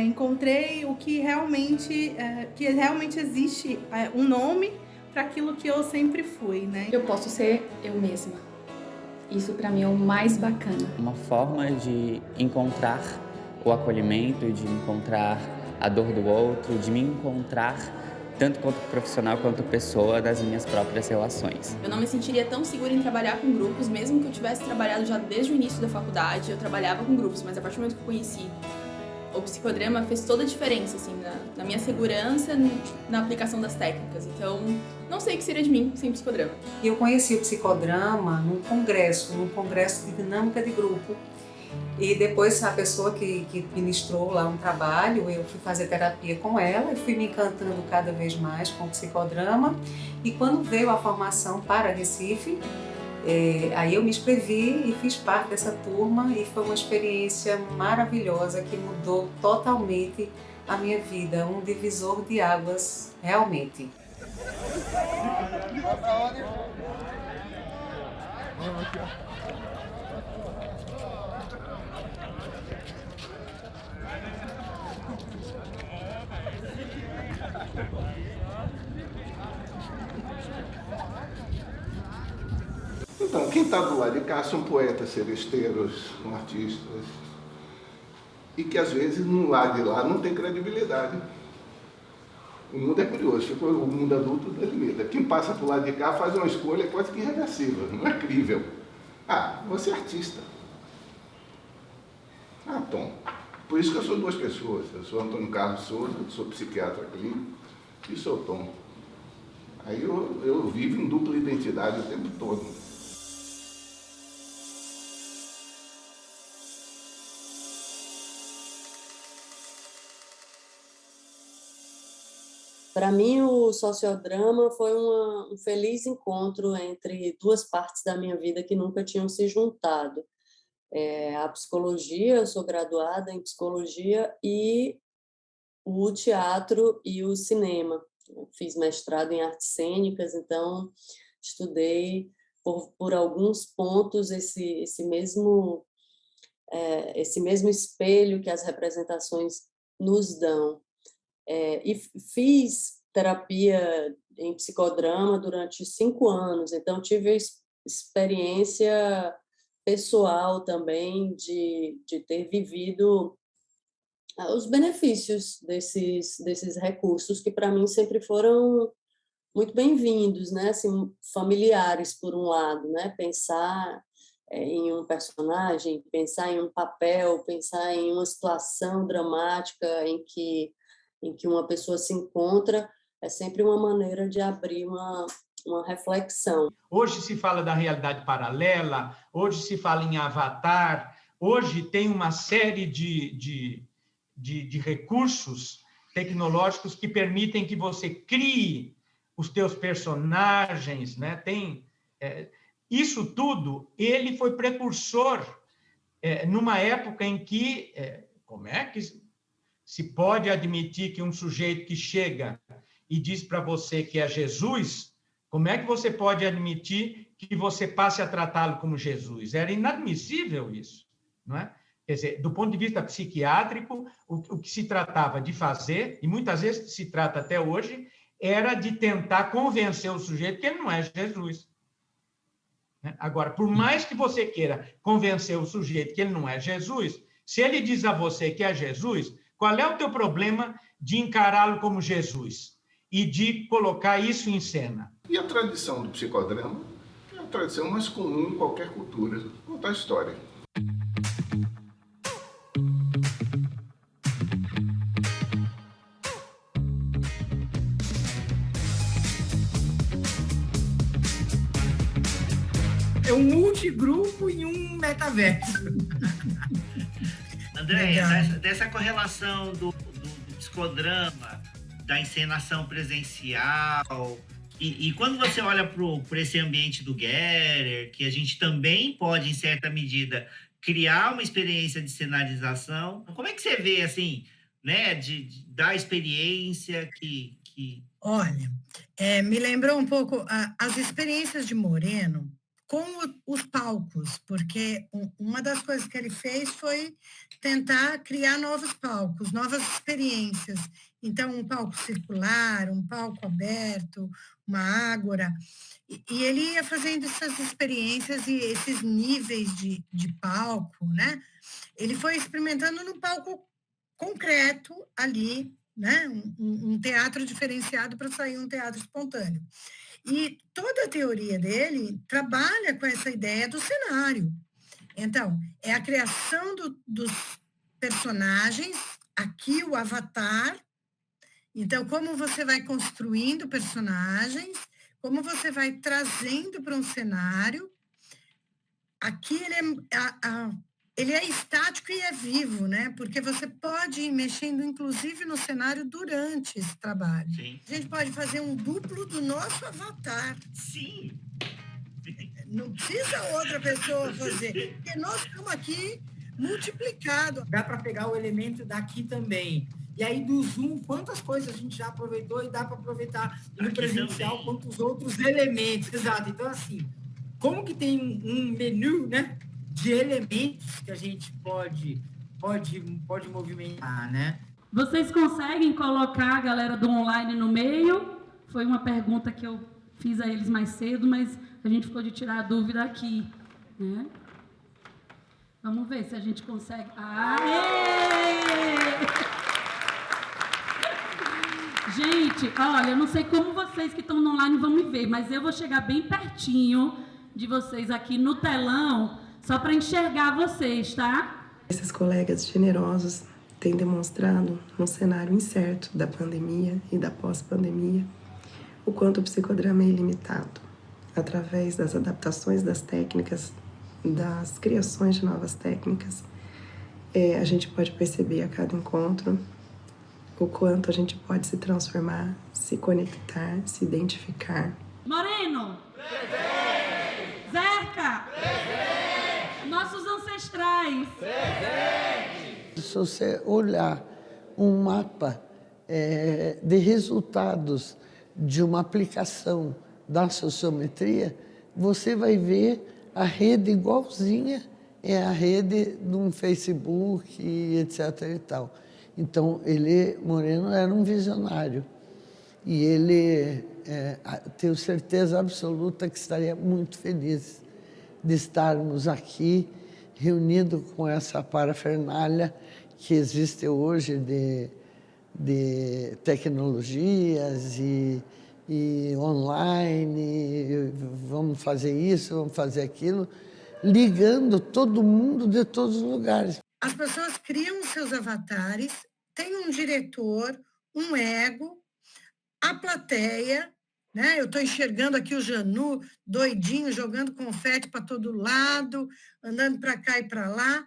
encontrei o que realmente existe um nome para aquilo que eu sempre fui, né? Eu posso ser eu mesma. Isso para mim é o mais bacana. Uma forma de encontrar o acolhimento, de encontrar a dor do outro, de me encontrar tanto quanto profissional quanto pessoa das minhas próprias relações. Eu não me sentiria tão segura em trabalhar com grupos, mesmo que eu tivesse trabalhado já desde o início da faculdade, eu trabalhava com grupos, mas a partir do momento que eu conheci o psicodrama fez toda a diferença, assim, na minha segurança, na aplicação das técnicas. Então, não sei o que seria de mim sem psicodrama. Eu conheci o psicodrama num congresso de dinâmica de grupo. E depois a pessoa que ministrou lá um trabalho, eu fui fazer terapia com ela e fui me encantando cada vez mais com o psicodrama. E quando veio a formação para Recife, aí eu me inscrevi e fiz parte dessa turma e foi uma experiência maravilhosa que mudou totalmente a minha vida, um divisor de águas, realmente. Então, quem está do lado de cá são poetas seresteiros, são artistas, e que às vezes no lado de lá não tem credibilidade. O mundo é curioso, o mundo adulto delimita. Quem passa para o lado de cá faz uma escolha quase que irreversível, não é crível. Ah, você é artista. Ah, Tom. Por isso que eu sou duas pessoas. Eu sou Antônio Carlos Souza, sou psiquiatra clínico e sou Tom. Aí eu vivo em dupla identidade o tempo todo. Para mim, o sociodrama foi um feliz encontro entre duas partes da minha vida que nunca tinham se juntado. A psicologia, eu sou graduada em psicologia, e o teatro e o cinema. Eu fiz mestrado em artes cênicas, então estudei por alguns pontos esse mesmo espelho que as representações nos dão. E fiz terapia em psicodrama durante 5 anos, então tive experiência pessoal também de ter vivido os benefícios desses recursos, que para mim sempre foram muito bem-vindos, né? Assim, familiares, por um lado, né? Pensar em um personagem, pensar em um papel, pensar em uma situação dramática em que uma pessoa se encontra, é sempre uma maneira de abrir uma reflexão. Hoje se fala da realidade paralela, hoje se fala em avatar, hoje tem uma série de recursos tecnológicos que permitem que você crie os teus personagens, né? Isso tudo, ele foi precursor numa época em que, como é que se pode admitir que um sujeito que chega e diz para você que é Jesus, como é que você pode admitir que você passe a tratá-lo como Jesus? Era inadmissível isso, não é? Quer dizer, do ponto de vista psiquiátrico, o que se tratava de fazer, e muitas vezes se trata até hoje, era de tentar convencer o sujeito que ele não é Jesus. Agora, por mais que você queira convencer o sujeito que ele não é Jesus, se ele diz a você que é Jesus, qual é o teu problema de encará-lo como Jesus e de colocar isso em cena? E a tradição do psicodrama é a tradição mais comum em qualquer cultura, contar história. É um multigrupo e um metaverso. André, dessa correlação do psicodrama, da encenação presencial, e quando você olha para esse ambiente do Gerer, que a gente também pode, em certa medida, criar uma experiência de cenarização, como é que você vê, assim, né, da experiência que... Olha, me lembrou um pouco as experiências de Moreno com os palcos, porque uma das coisas que ele fez foi tentar criar novos palcos, novas experiências. Então, um palco circular, um palco aberto, uma ágora, e ele ia fazendo essas experiências e esses níveis de palco, né? Ele foi experimentando no palco concreto ali, né? Um teatro diferenciado para sair um teatro espontâneo. E toda a teoria dele trabalha com essa ideia do cenário. Então, é a criação dos personagens, aqui o avatar. Então, como você vai construindo personagens, como você vai trazendo para um cenário. Aqui ele é estático e é vivo, né? Porque você pode ir mexendo, inclusive, no cenário durante esse trabalho. Sim. A gente pode fazer um duplo do nosso avatar. Sim. Não precisa outra pessoa fazer, porque nós estamos aqui multiplicado. Dá para pegar o elemento daqui também. E aí, do Zoom, quantas coisas a gente já aproveitou e dá para aproveitar no presencial, quantos outros elementos. Exato. Então, assim, como que tem um menu, né, de elementos que a gente pode movimentar, né? Vocês conseguem colocar a galera do online no meio? Foi uma pergunta que eu fiz a eles mais cedo, mas a gente ficou de tirar a dúvida aqui, né? Vamos ver se a gente consegue. Aê! Gente, olha, eu não sei como vocês que estão no online vão me ver, mas eu vou chegar bem pertinho de vocês aqui no telão, só para enxergar vocês, tá? Esses colegas generosos têm demonstrado, num cenário incerto da pandemia e da pós-pandemia, o quanto o psicodrama é ilimitado. Através das adaptações das técnicas, das criações de novas técnicas, a gente pode perceber a cada encontro o quanto a gente pode se transformar, se conectar, se identificar. Moreno! Presente! Zeca! Presente! Nossos ancestrais! Presente! Se você olhar um mapa de resultados de uma aplicação da sociometria, você vai ver a rede igualzinha a rede de um Facebook, etc. e tal. Então, Moreno era um visionário e ele, tenho certeza absoluta que estaria muito feliz de estarmos aqui reunidos com essa parafernália que existe hoje de tecnologias e online, vamos fazer isso, vamos fazer aquilo, ligando todo mundo de todos os lugares. As pessoas criam os seus avatares, tem um diretor, um ego, a plateia, né? Eu estou enxergando aqui o Janu doidinho, jogando confete para todo lado, andando para cá e para lá.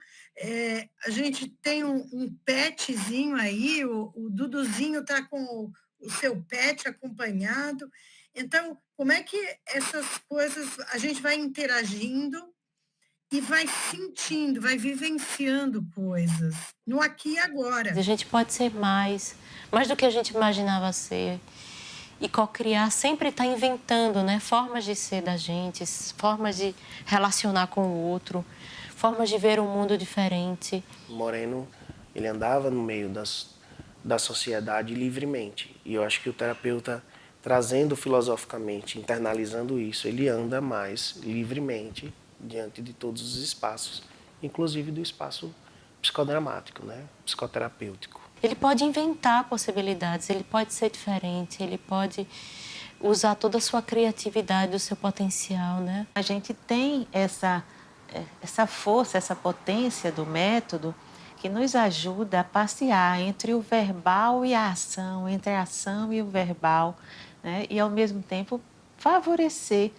A gente tem um petzinho aí, o Duduzinho está com o seu pet acompanhado. Então, como é que essas coisas a gente vai interagindo e vai sentindo, vai vivenciando coisas no aqui e agora. A gente pode ser mais do que a gente imaginava ser. E co-criar sempre está inventando, né? Formas de ser da gente, formas de relacionar com o outro, formas de ver um mundo diferente. O Moreno, ele andava no meio da sociedade livremente. E eu acho que o terapeuta, trazendo filosoficamente, internalizando isso, ele anda mais livremente diante de todos os espaços, inclusive do espaço psicodramático, né? Psicoterapêutico. Ele pode inventar possibilidades, ele pode ser diferente, ele pode usar toda a sua criatividade, o seu potencial, né? A gente tem essa força, essa potência do método que nos ajuda a passear entre o verbal e a ação, entre a ação e o verbal, né? E, ao mesmo tempo, favorecer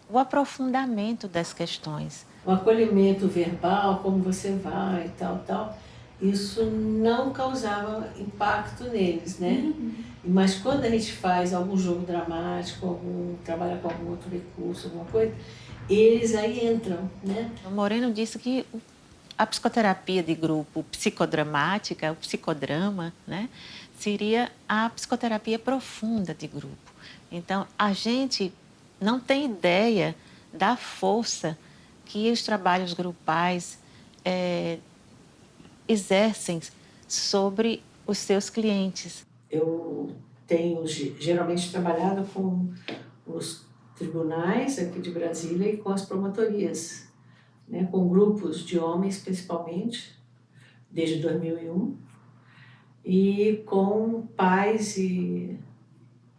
o aprofundamento das questões. O acolhimento verbal, como você vai, tal, isso não causava impacto neles, né? Mas quando a gente faz algum jogo dramático, trabalha com algum outro recurso, alguma coisa, eles aí entram, né? O Moreno disse que a psicoterapia de grupo psicodramática, o psicodrama, né, seria a psicoterapia profunda de grupo. Então, a gente não tem ideia da força que os trabalhos grupais exercem sobre os seus clientes. Eu tenho geralmente trabalhado com os tribunais aqui de Brasília e com as promotorias, né, com grupos de homens principalmente, desde 2001, e com pais e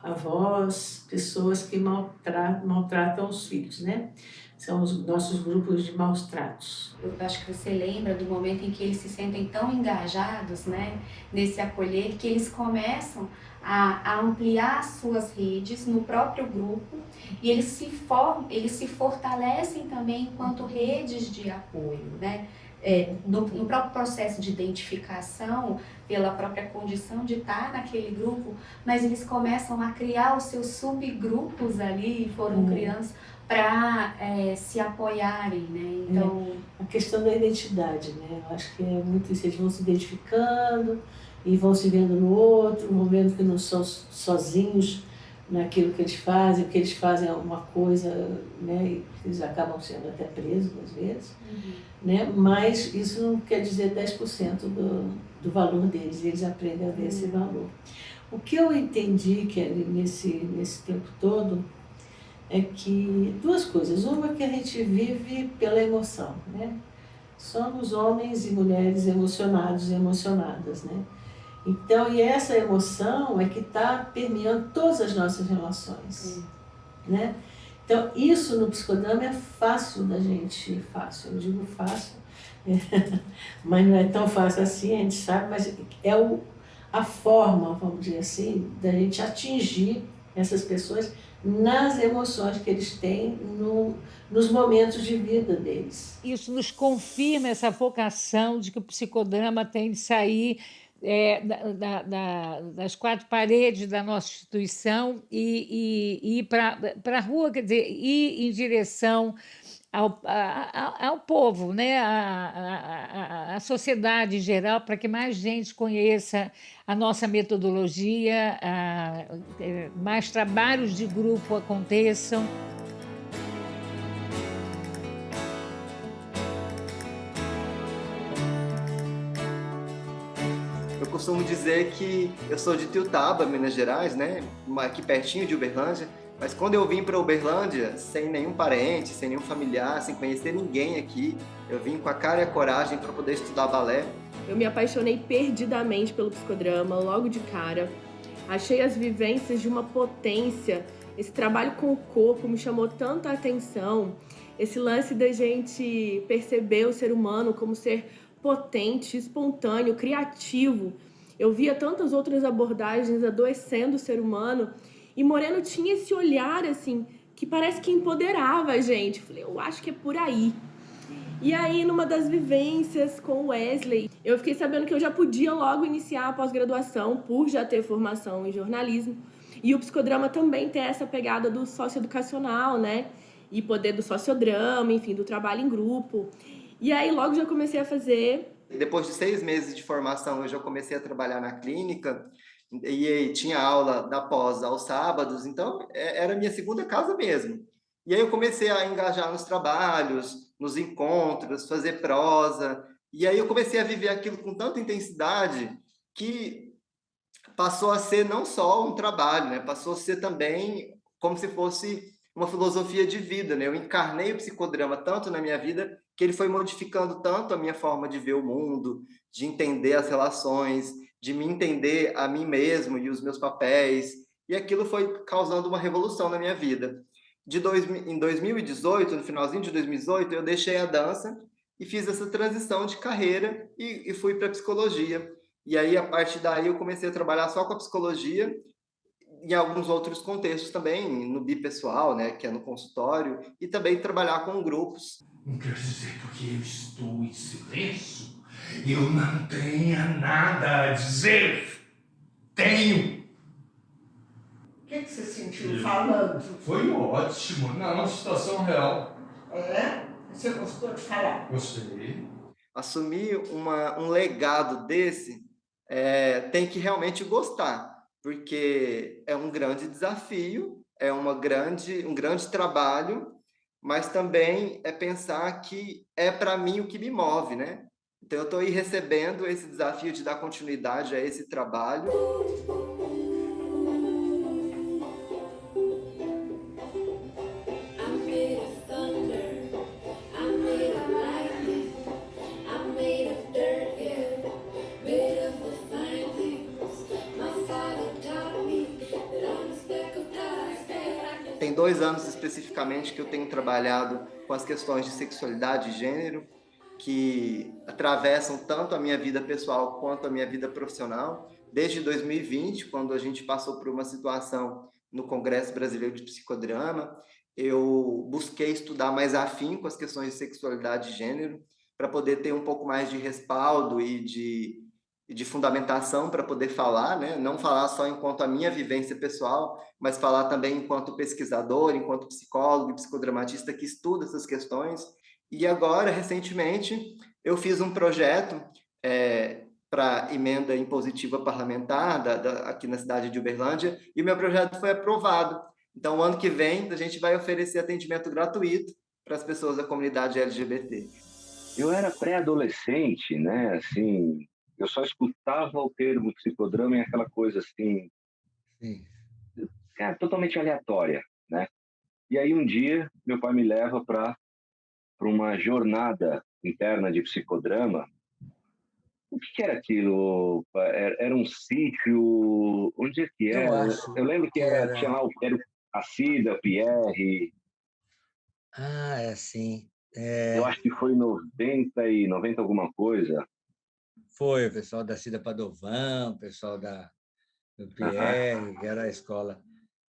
avós, pessoas que maltratam os filhos, né? São os nossos grupos de maus tratos. Eu acho que você lembra do momento em que eles se sentem tão engajados, né, nesse acolher, que eles começam a ampliar suas redes no próprio grupo e eles se fortalecem também enquanto redes de apoio, né? No próprio processo de identificação, pela própria condição de estar naquele grupo, mas eles começam a criar os seus subgrupos ali, foram criando para se apoiarem, né? Então, a questão da identidade, né? Eu acho que é muito isso, eles vão se identificando e vão se vendo no outro, vão vendo que não são sozinhos naquilo que eles fazem, porque eles fazem alguma coisa, né? E eles acabam sendo até presos às vezes, né? Mas isso não quer dizer 10% do valor deles, eles aprendem a ver esse valor. O que eu entendi, Kelly, nesse tempo todo, é que duas coisas. Uma é que a gente vive pela emoção, né? Somos homens e mulheres emocionados e emocionadas, né? Então, e essa emoção é que está permeando todas as nossas relações, né? Então, isso no psicodrama é fácil da gente, fácil, eu digo fácil, mas não é tão fácil assim, a gente sabe, mas é a forma, vamos dizer assim, da gente atingir essas pessoas nas emoções que eles têm nos momentos de vida deles. Isso nos confirma essa vocação de que o psicodrama tem de sair das quatro paredes da nossa instituição e ir para a rua, quer dizer, ir em direção ao povo, né? à sociedade em geral, para que mais gente conheça a nossa metodologia, mais trabalhos de grupo aconteçam. Eu costumo dizer que eu sou de Tiltaba, Minas Gerais, né? Aqui pertinho de Uberlândia. Mas quando eu vim para Uberlândia, sem nenhum parente, sem nenhum familiar, sem conhecer ninguém aqui, eu vim com a cara e a coragem para poder estudar balé. Eu me apaixonei perdidamente pelo psicodrama, logo de cara. Achei as vivências de uma potência. Esse trabalho com o corpo me chamou tanta atenção. Esse lance da gente perceber o ser humano como ser potente, espontâneo, criativo. Eu via tantas outras abordagens adoecendo o ser humano e Moreno tinha esse olhar, assim, que parece que empoderava a gente. Eu falei, eu acho que é por aí. E aí, numa das vivências com o Wesley, eu fiquei sabendo que eu já podia logo iniciar a pós-graduação, por já ter formação em jornalismo. E o psicodrama também tem essa pegada do socioeducacional, né? E poder do sociodrama, enfim, do trabalho em grupo. E aí, logo já comecei a fazer. Depois de 6 meses de formação, eu já comecei a trabalhar na clínica e tinha aula da pós aos sábados, então era a minha segunda casa mesmo. E aí eu comecei a engajar nos trabalhos, nos encontros, fazer prosa, e aí eu comecei a viver aquilo com tanta intensidade que passou a ser não só um trabalho, né? Passou a ser também como se fosse uma filosofia de vida, né? Eu encarnei o psicodrama tanto na minha vida que ele foi modificando tanto a minha forma de ver o mundo, de entender as relações, de me entender a mim mesmo e os meus papéis, e aquilo foi causando uma revolução na minha vida. Em 2018, no finalzinho de 2018, eu deixei a dança e fiz essa transição de carreira e fui para a psicologia. E aí, a partir daí, eu comecei a trabalhar só com a psicologia, em alguns outros contextos também, no bipessoal, né, que é no consultório, e também trabalhar com grupos. Não quer dizer porque eu estou em silêncio, eu não tenho nada a dizer. Tenho. O que você sentiu falando? Foi ótimo, não, uma situação real. É? Você gostou de falar? Gostei. Assumir um legado desse tem que realmente gostar, porque é um grande desafio, é um grande trabalho, mas também é pensar que é para mim o que me move, né? Então eu estou aí recebendo esse desafio de dar continuidade a esse trabalho. Tem 2 anos especificamente que eu tenho trabalhado com as questões de sexualidade e gênero, que atravessam tanto a minha vida pessoal quanto a minha vida profissional. Desde 2020, quando a gente passou por uma situação no Congresso Brasileiro de Psicodrama, eu busquei estudar mais afinco as questões de sexualidade e gênero, para poder ter um pouco mais de respaldo e de fundamentação para poder falar, né? Não falar só enquanto a minha vivência pessoal, mas falar também enquanto pesquisador, enquanto psicólogo e psicodramatista que estuda essas questões. E agora, recentemente, eu fiz um projeto para emenda impositiva parlamentar aqui na cidade de Uberlândia, e o meu projeto foi aprovado. Então, ano que vem, a gente vai oferecer atendimento gratuito para as pessoas da comunidade LGBT. Eu era pré-adolescente, né? Assim, eu só escutava o termo psicodrama e aquela coisa assim, totalmente aleatória, né? E aí um dia meu pai me leva para uma jornada interna de psicodrama O que era aquilo? Era um sítio? Onde é que era? Eu lembro que era, tinha lá era a Cida, o Pierre. Ah, é assim. Eu acho que foi 90 alguma coisa. Foi o pessoal da Cida Padovan, o pessoal do Pierre, que era a escola.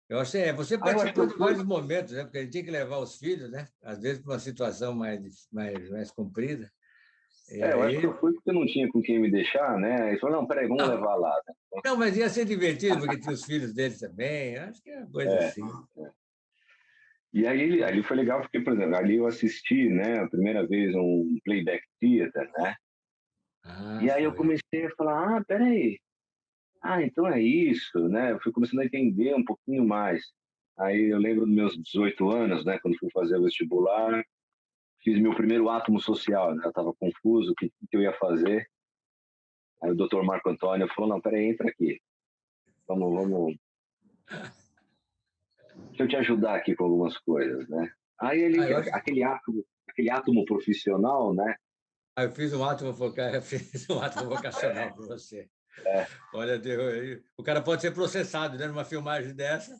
Eu achei, você participou de vários momentos, né? Porque a gente tinha que levar os filhos, né? Às vezes para uma situação mais comprida. Eu acho que eu fui porque não tinha com quem me deixar, né? Ele falou, não, peraí, vamos levar lá. Né? Não, mas ia ser divertido, porque tinha os filhos deles também. Acho que é uma coisa assim. E aí ali foi legal, porque, por exemplo, ali eu assisti, né, a primeira vez um playback theater, né? E aí eu comecei a falar, peraí, então é isso, né? Eu fui começando a entender um pouquinho mais. Aí eu lembro dos meus 18 anos, né, quando fui fazer o vestibular, fiz meu primeiro átomo social, né? Eu estava confuso, o que eu ia fazer. Aí o doutor Marco Antônio falou, não, peraí, entra aqui. Vamos... Deixa eu te ajudar aqui com algumas coisas, né? Aí ele, aquele átomo profissional, né? Eu fiz um átomo vocacional para você. Olha, o cara pode ser processado, né, numa filmagem dessa,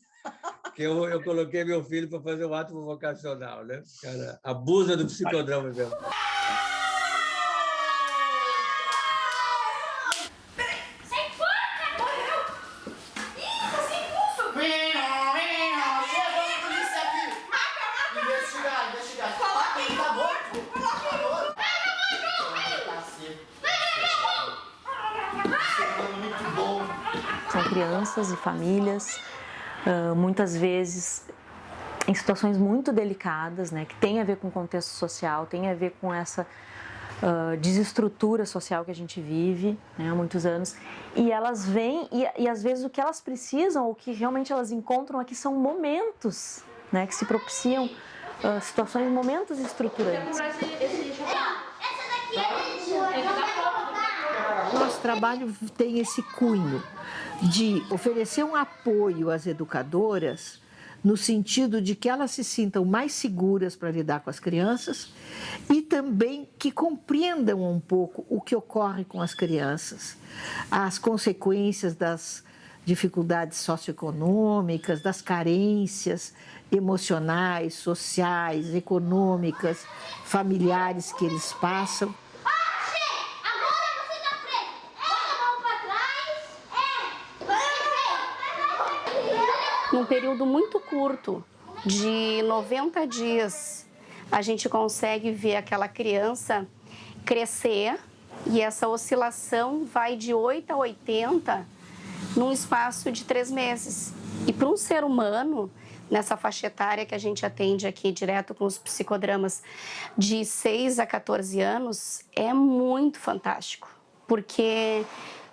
que eu coloquei meu filho para fazer um átomo vocacional, né? O cara abusa do psicodrama mesmo. São crianças e famílias, muitas vezes em situações muito delicadas, né, que tem a ver com o contexto social, tem a ver com essa desestrutura social que a gente vive, né, há muitos anos, e elas vêm e às vezes o que elas precisam, o que realmente elas encontram aqui são momentos, né, que se propiciam situações, momentos estruturantes. Nosso trabalho tem esse cunho de oferecer um apoio às educadoras no sentido de que elas se sintam mais seguras para lidar com as crianças e também que compreendam um pouco o que ocorre com as crianças, as consequências das dificuldades socioeconômicas, das carências emocionais, sociais, econômicas, familiares que eles passam. Num período muito curto, de 90 dias, a gente consegue ver aquela criança crescer e essa oscilação vai de 8 a 80 num espaço de 3 meses. E para um ser humano, nessa faixa etária que a gente atende aqui direto com os psicodramas de 6 a 14 anos, é muito fantástico, porque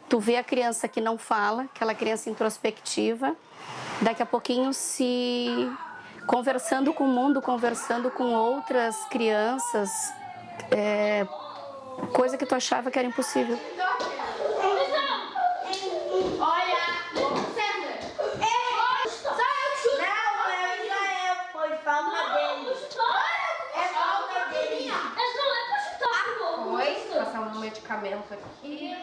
tu vê a criança que não fala, aquela criança introspectiva, daqui a pouquinho se conversando com o mundo, conversando com outras crianças, coisa que tu achava que era impossível. Passar um medicamento aqui.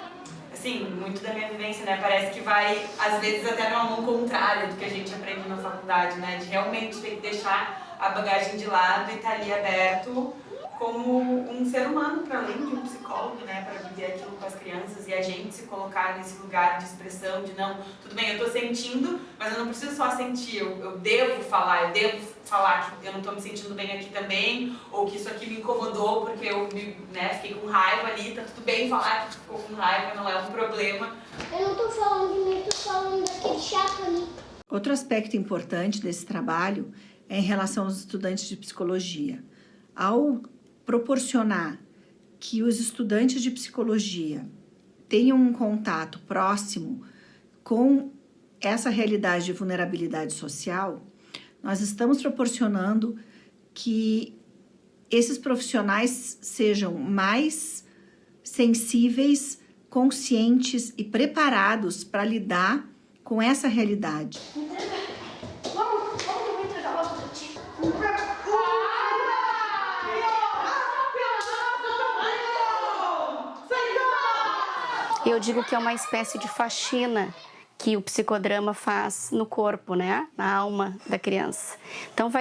Assim, muito da minha vivência, né? Parece que vai, às vezes, até numa mão contrária do que a gente aprende na faculdade, né? De realmente ter que deixar a bagagem de lado e estar ali aberto como um ser humano, para além de um psicólogo, né? Para viver aquilo com as crianças e a gente se colocar nesse lugar de expressão, de não, tudo bem, eu tô sentindo, mas eu não preciso só sentir, eu devo falar que eu não tô me sentindo bem aqui também, ou que isso aqui me incomodou porque eu fiquei com raiva ali, tá tudo bem falar que ficou com raiva, não é um problema. Eu não tô falando de mim, tô falando daquele chato ali. Outro aspecto importante desse trabalho é em relação aos estudantes de psicologia. Ao proporcionar que os estudantes de psicologia tenham um contato próximo com essa realidade de vulnerabilidade social, nós estamos proporcionando que esses profissionais sejam mais sensíveis, conscientes e preparados para lidar com essa realidade. Eu digo que é uma espécie de faxina que o psicodrama faz no corpo, né? Na alma da criança. Então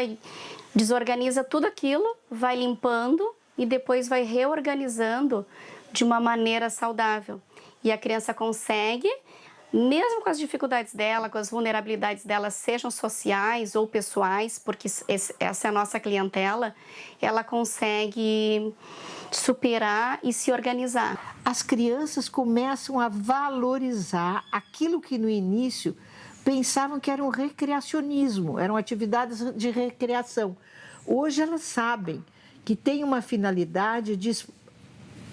desorganiza tudo aquilo, vai limpando e depois vai reorganizando de uma maneira saudável. E a criança consegue, mesmo com as dificuldades dela, com as vulnerabilidades dela, sejam sociais ou pessoais, porque essa é a nossa clientela, ela consegue superar e se organizar. As crianças começam a valorizar aquilo que no início pensavam que era um recreacionismo, eram atividades de recreação. Hoje elas sabem que tem uma finalidade de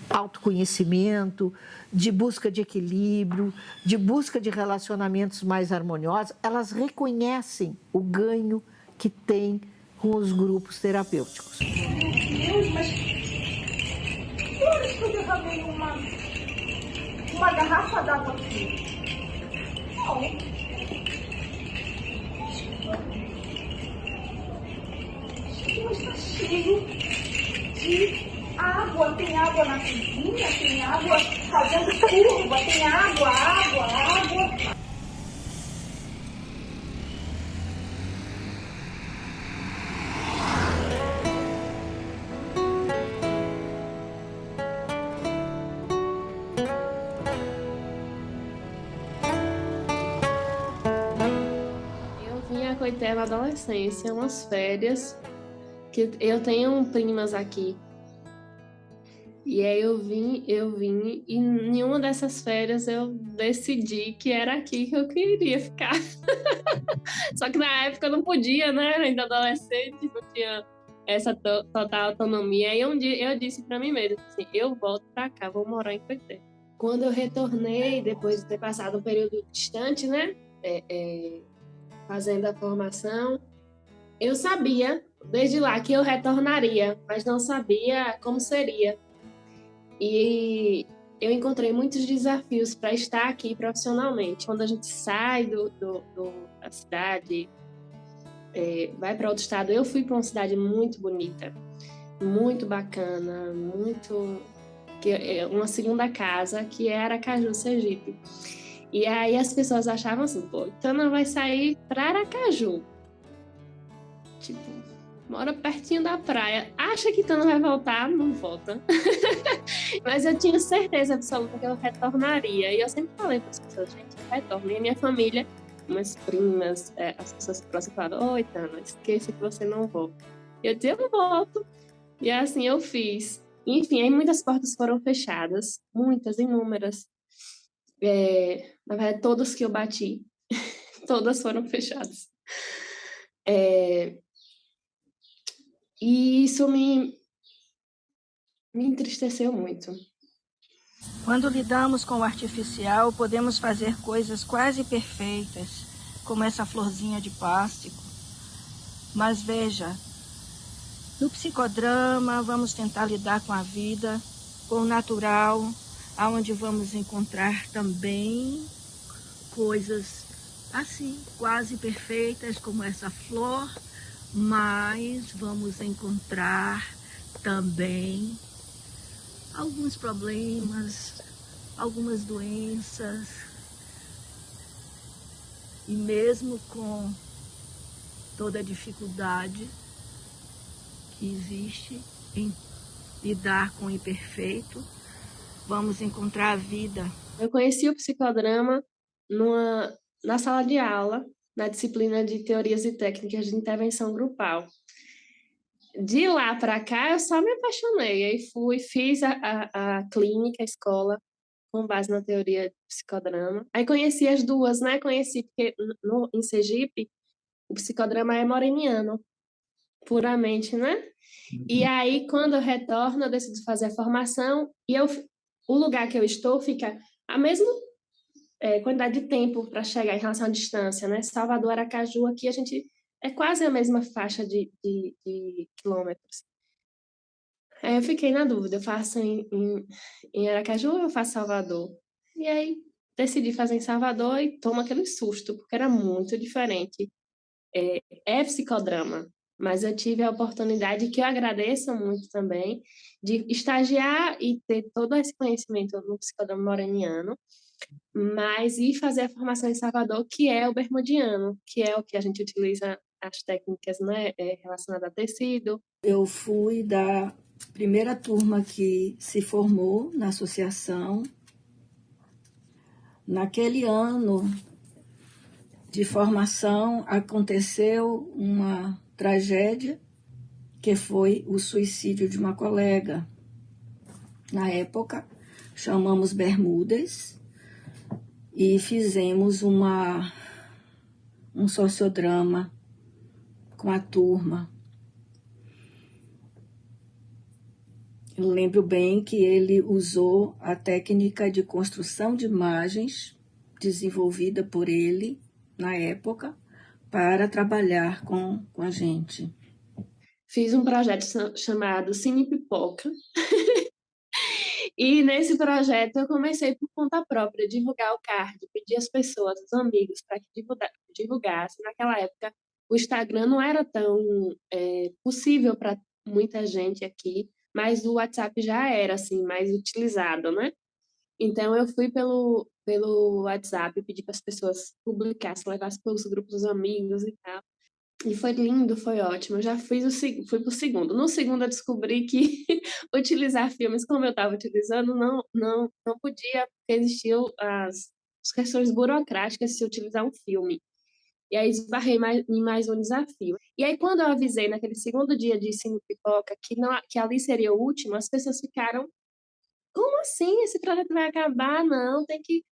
autoconhecimento, de busca de equilíbrio, de busca de relacionamentos mais harmoniosos. Elas reconhecem o ganho que tem com os grupos terapêuticos. Meu Deus, mas que horas que eu derramei uma garrafa d'água aqui? Não. Mas está cheio de água. Tem água na cozinha, tem água fazendo curva, tem água. Eu vim a Coité na adolescência, umas férias, que eu tenho primas aqui. E aí eu vim, e em nenhuma dessas férias eu decidi que era aqui que eu queria ficar. Só que na época eu não podia, né? Eu ainda adolescente, não tinha essa total autonomia. E um dia eu disse para mim mesma, assim, eu volto para cá, vou morar em Coité. Quando eu retornei, depois de ter passado um período distante, né? Fazendo a formação, eu sabia, desde lá, que eu retornaria, mas não sabia como seria. E eu encontrei muitos desafios para estar aqui profissionalmente. Quando a gente sai da cidade, vai para outro estado. Eu fui para uma cidade muito bonita, muito bacana, uma segunda casa, que é Aracaju, Sergipe. E aí as pessoas achavam assim, pô, Itana vai sair para Aracaju. Tipo, mora pertinho da praia. Acha que Itana vai voltar? Não volta. Mas eu tinha certeza absoluta que eu retornaria. E eu sempre falei para as pessoas, gente, eu retorno. E a minha família, umas primas, as pessoas próximas falavam, oi, Itana, esqueça que você não volta. Eu disse, eu volto. E assim eu fiz. Enfim, aí muitas portas foram fechadas. Muitas, inúmeras. Na verdade, todas que eu bati, todas foram fechadas. E isso me entristeceu muito. Quando lidamos com o artificial, podemos fazer coisas quase perfeitas, como essa florzinha de plástico. Mas veja, no psicodrama, vamos tentar lidar com a vida, com o natural, onde vamos encontrar também coisas assim, quase perfeitas, como essa flor, mas vamos encontrar também alguns problemas, algumas doenças, e mesmo com toda a dificuldade que existe em lidar com o imperfeito, vamos encontrar a vida. Eu conheci o psicodrama na sala de aula, na disciplina de Teorias e Técnicas de Intervenção Grupal. De lá para cá, eu só me apaixonei. Aí fiz a clínica, a escola, com base na teoria de psicodrama. Aí conheci as duas, né? Conheci porque em Sergipe, o psicodrama é moreniano, puramente, né? E aí, quando eu retorno, eu decido fazer a formação e o lugar que eu estou fica a mesma quantidade de tempo para chegar em relação à distância, né? Salvador, Aracaju, aqui a gente é quase a mesma faixa de quilômetros. Aí eu fiquei na dúvida, eu faço em Aracaju ou eu faço Salvador? E aí decidi fazer em Salvador e tomo aquele susto, porque era muito diferente. É psicodrama, mas eu tive a oportunidade, que eu agradeço muito também, de estagiar e ter todo esse conhecimento no psicodrama moreniano, mas ir fazer a formação em Salvador, que é o bermudiano, que é o que a gente utiliza as técnicas, né, relacionadas a tecido. Eu fui da primeira turma que se formou na associação. Naquele ano de formação aconteceu uma tragédia, que foi o suicídio de uma colega. Na época, chamamos Bermudas e fizemos um sociodrama com a turma. Eu lembro bem que ele usou a técnica de construção de imagens desenvolvida por ele na época para trabalhar com a gente. Fiz um projeto chamado Cine Pipoca. E nesse projeto eu comecei por conta própria, divulgar o card, pedir às pessoas, os amigos, para que divulgassem. Naquela época, o Instagram não era tão possível para muita gente aqui, mas o WhatsApp já era assim mais utilizado, né? Então eu fui pelo WhatsApp, pedi para as pessoas publicassem, levassem para os grupos dos amigos e tal. E foi lindo, foi ótimo. Eu já fui para o segundo. No segundo eu descobri que utilizar filmes como eu estava utilizando não podia, porque existiam as questões burocráticas de se utilizar um filme. E aí esbarrei em mais um desafio. E aí quando eu avisei naquele segundo dia de Cine Pipoca que ali seria o último, as pessoas ficaram: como assim? Esse projeto vai acabar? Não, tem que...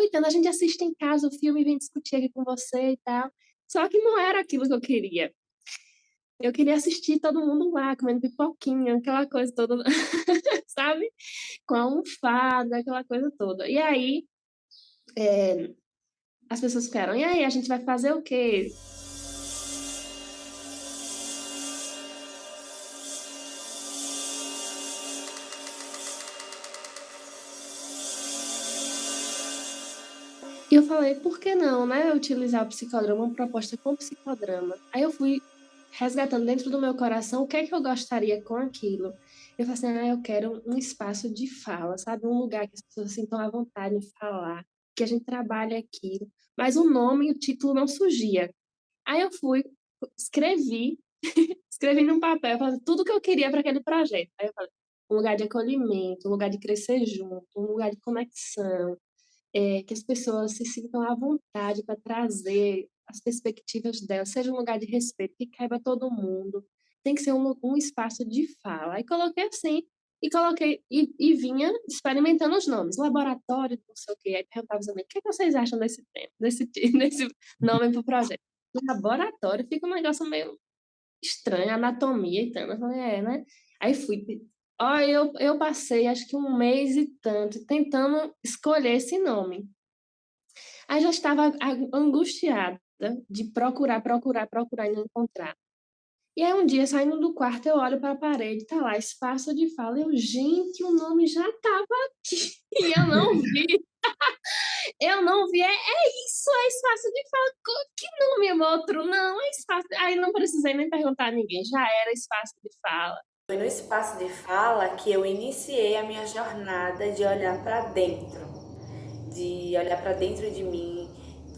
Então a gente assiste em casa o filme e vem discutir aqui com você e tal. Só que não era aquilo que eu queria. Eu queria assistir todo mundo lá, comendo pipoquinha, aquela coisa toda, sabe? Com a almofada, aquela coisa toda. E aí, as pessoas ficaram: e aí, a gente vai fazer o quê? E eu falei: por que não, né? Utilizar o psicodrama, uma proposta com psicodrama. Aí eu fui resgatando dentro do meu coração o que é que eu gostaria com aquilo. Eu falei assim: eu quero um espaço de fala, sabe? Um lugar que as pessoas sintam à vontade de falar, que a gente trabalhe aquilo. Mas o nome e o título não surgia. Aí eu fui, escrevi num papel, falei tudo que eu queria para aquele projeto. Aí eu falei: um lugar de acolhimento, um lugar de crescer junto, um lugar de conexão, que as pessoas se sintam à vontade para trazer as perspectivas delas, seja um lugar de respeito, que caiba todo mundo, tem que ser um espaço de fala. Aí coloquei assim, e vinha experimentando os nomes, laboratório, não sei o quê, aí perguntava os amigos: o que vocês acham desse tema, desse nome para o projeto? Laboratório fica um negócio meio estranho, anatomia e tal. Eu falei: né? Aí fui. Eu passei acho que 1 mês e tanto tentando escolher esse nome. Aí já estava angustiada de procurar e não encontrar. E aí um dia, saindo do quarto, eu olho para a parede, tá lá, espaço de fala. Gente, o nome já estava aqui e eu não vi. Eu não vi. É isso, é espaço de fala. Que nome é outro? Não, é espaço. Aí não precisei nem perguntar a ninguém, já era espaço de fala. Foi no espaço de fala que eu iniciei a minha jornada de olhar para dentro, de mim,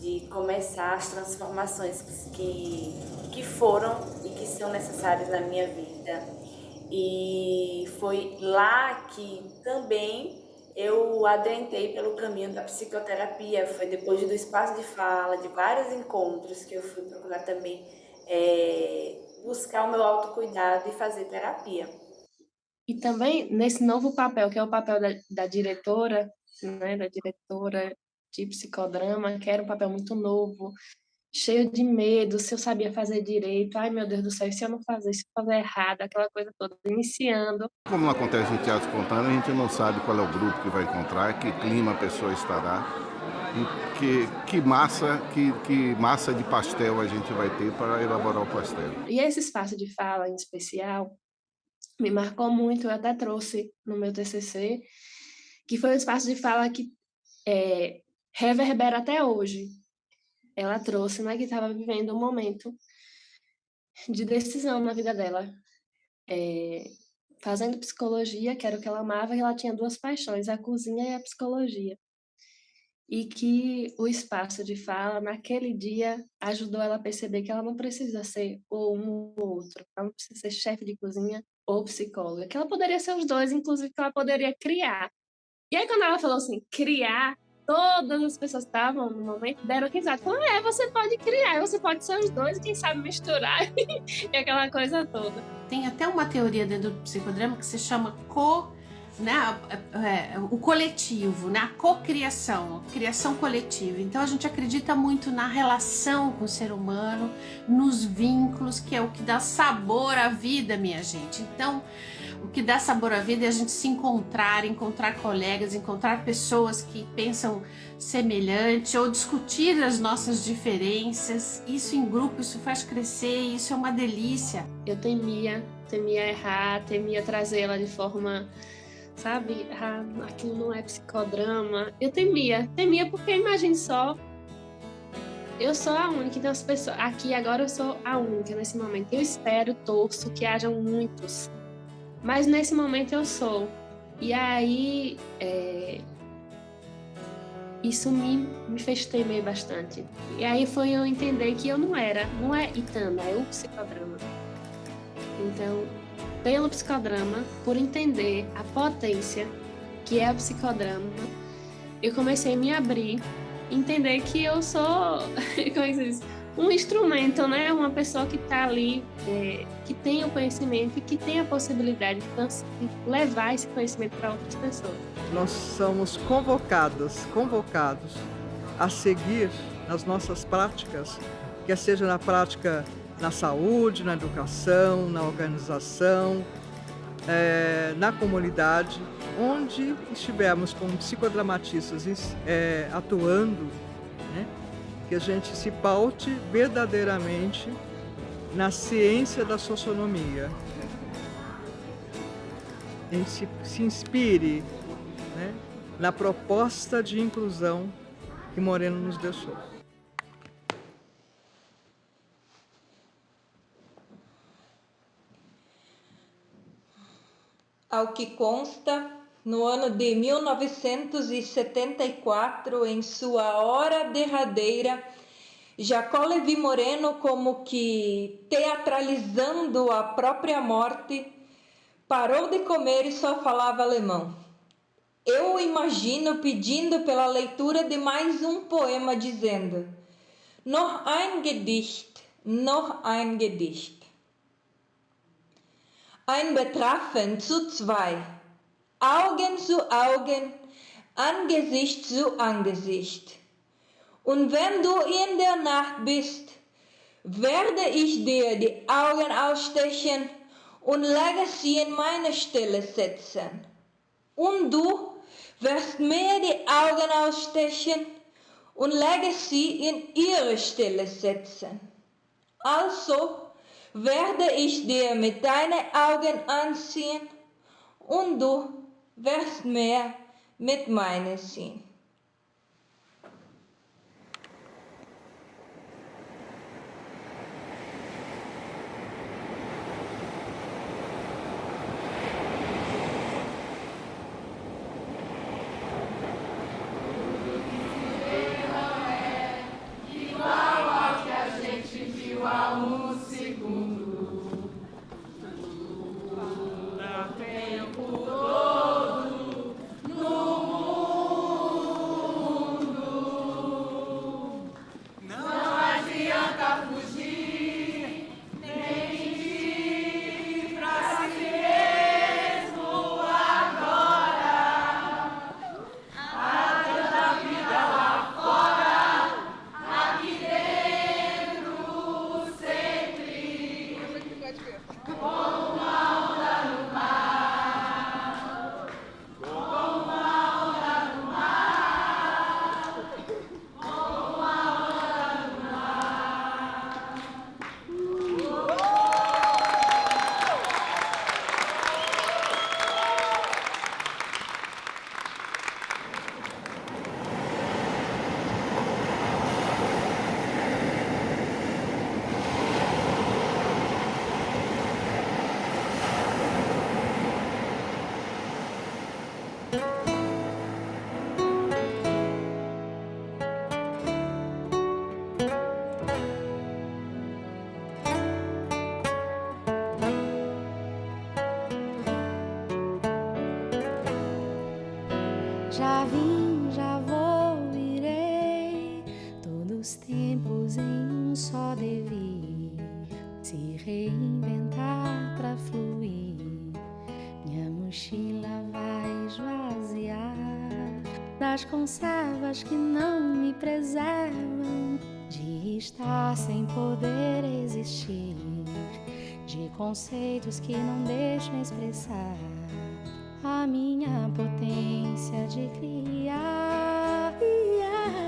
de começar as transformações que foram e que são necessárias na minha vida. E foi lá que também eu adentrei pelo caminho da psicoterapia. Foi depois do espaço de fala, de vários encontros, que eu fui procurar também buscar o meu autocuidado e fazer terapia. E também nesse novo papel, que é o papel da diretora, né, da diretora de psicodrama, que era um papel muito novo, cheio de medo, se eu sabia fazer direito, ai meu Deus do céu, se eu não fazer, se eu fazer errado, aquela coisa toda, iniciando. Como não acontece em teatro espontâneo, a gente não sabe qual é o grupo que vai encontrar, que clima a pessoa estará, que massa de pastel a gente vai ter para elaborar o pastel. E esse espaço de fala, em especial, me marcou muito. Eu até trouxe no meu TCC, que foi um espaço de fala que reverbera até hoje. Ela trouxe, né, que estava vivendo um momento de decisão na vida dela. Fazendo psicologia, que era o que ela amava, e ela tinha 2 paixões, a cozinha e a psicologia. E que o espaço de fala, naquele dia, ajudou ela a perceber que ela não precisa ser ou um ou outro. Ela não precisa ser chefe de cozinha ou psicóloga. Que ela poderia ser os dois, inclusive que ela poderia criar. E aí, quando ela falou assim, criar, todas as pessoas que estavam no momento deram risada. Falaram, você pode criar, você pode ser os dois, quem sabe misturar, e aquela coisa toda. Tem até uma teoria dentro do psicodrama que se chama o coletivo, né? A cocriação, a criação coletiva. Então a gente acredita muito na relação com o ser humano, nos vínculos, que é o que dá sabor à vida, minha gente. Então, o que dá sabor à vida é a gente se encontrar colegas, encontrar pessoas que pensam semelhante ou discutir as nossas diferenças. Isso em grupo, isso faz crescer, isso é uma delícia. Eu temia errar, temia trazê-la de forma, sabe, aquilo não é psicodrama. Eu temia porque imagine só, eu sou a única, então as pessoas, aqui agora eu sou a única nesse momento. Eu espero, torço que hajam muitos, mas nesse momento eu sou. E aí, isso me fez temer bastante. E aí foi eu entender que eu não é Itana, é o psicodrama. Então, pelo psicodrama, por entender a potência que é o psicodrama, eu comecei a me abrir, entender que eu sou, como é que se diz? Um instrumento, né? Uma pessoa que está ali, que tem o conhecimento e que tem a possibilidade de levar esse conhecimento para outras pessoas. Nós somos convocados a seguir nas nossas práticas, quer seja na prática na saúde, na educação, na organização, na comunidade, onde estivermos com psicodramatistas atuando, né, que a gente se paute verdadeiramente na ciência da socionomia. A gente se inspire, né, na proposta de inclusão que Moreno nos deixou. Ao que consta, no ano de 1974, em sua hora derradeira, Jacó Levi Moreno, como que teatralizando a própria morte, parou de comer e só falava alemão. Eu o imagino pedindo pela leitura de mais um poema, dizendo: Noch ein Gedicht, noch ein Gedicht. Ein Betrafen zu zwei, Augen zu Augen, Angesicht zu Angesicht. Und wenn du in der Nacht bist, werde ich dir die Augen ausstechen und lege sie in meine Stelle setzen. Und du wirst mir die Augen ausstechen und lege sie in ihre Stelle setzen. Also werde ich dir mit deinen Augen anziehen und du wirst mir mit meinen sehen. Todo no mundo. Já vim, já vou, irei, todos os tempos em um só devir, se reinventar pra fluir. Minha mochila vai esvaziar das conservas que não me preservam, de estar sem poder existir, de conceitos que não deixam expressar a minha potência de criar e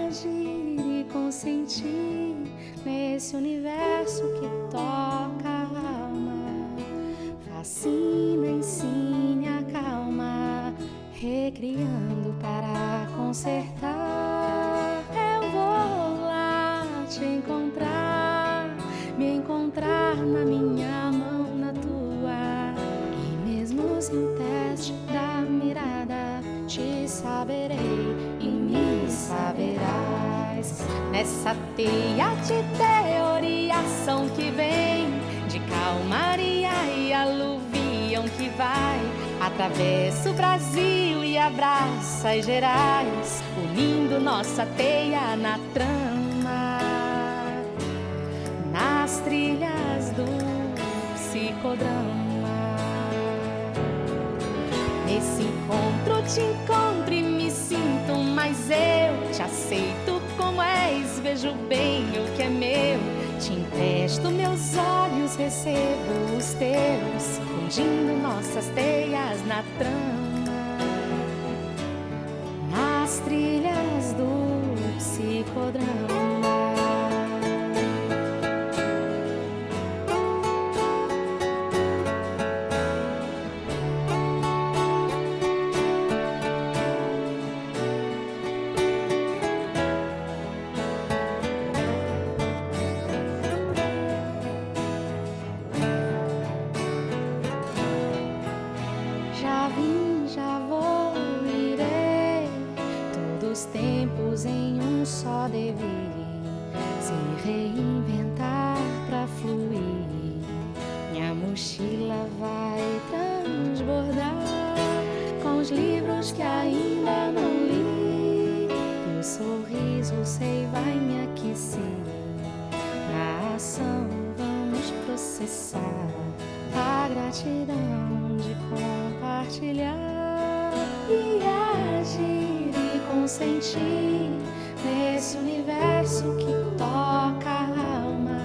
agir e consentir nesse universo que toca a alma, fascina, ensine, acalma, recriando para consertar. Eu vou lá te encontrar, me encontrar na minha mão, na tua, e mesmo sem o teste da mirada, te saberei e me saberás. Nessa teia de teoriação que vem de calmaria e aluvião que vai, atravessa o Brasil e abraça as Gerais, unindo nossa teia na trama, nas trilhas do psicodrama. Nesse encontro te encontro e me sinto, mas eu te aceito como és, vejo bem o que é meu, te empresto meus olhos, recebo os teus, fundindo nossas teias na trama, nas trilhas do psicodrama. Já vim, já vou, irei, todos os tempos em um só devir, se reinventar pra fluir. Minha mochila vai transbordar com os livros que ainda não li. Teu sorriso, sei, vai me aquecer. Na ação vamos processar a gratidão de compartilhar e agir e consentir nesse universo que toca a alma,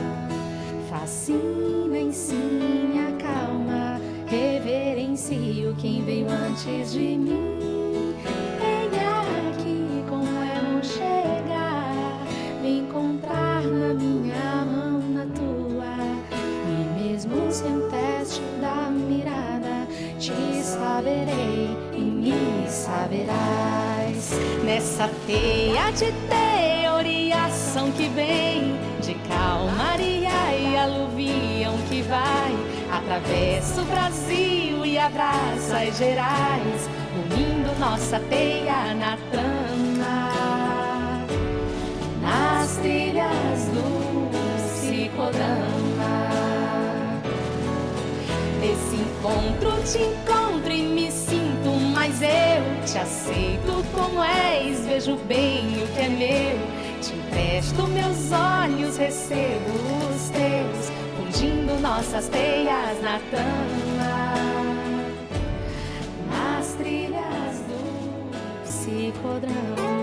fascina, ensine, acalma, reverencio quem veio antes de mim. Venha aqui como é bom chegar, me encontrar na minha mão, na tua, e mesmo sem o teste da mirada, te saberei e me saberás. Nessa teia de teoriação que vem de calmaria e aluvião que vai, atravessa o Brasil e abraça as Gerais, unindo nossa teia na trama, nas trilhas do psicodrama. Nesse encontro te encontro e me sinto, mas eu te aceito como és, vejo bem o que é meu, te empresto meus olhos, recebo os teus, fundindo nossas teias na trama, nas trilhas do psicodrama.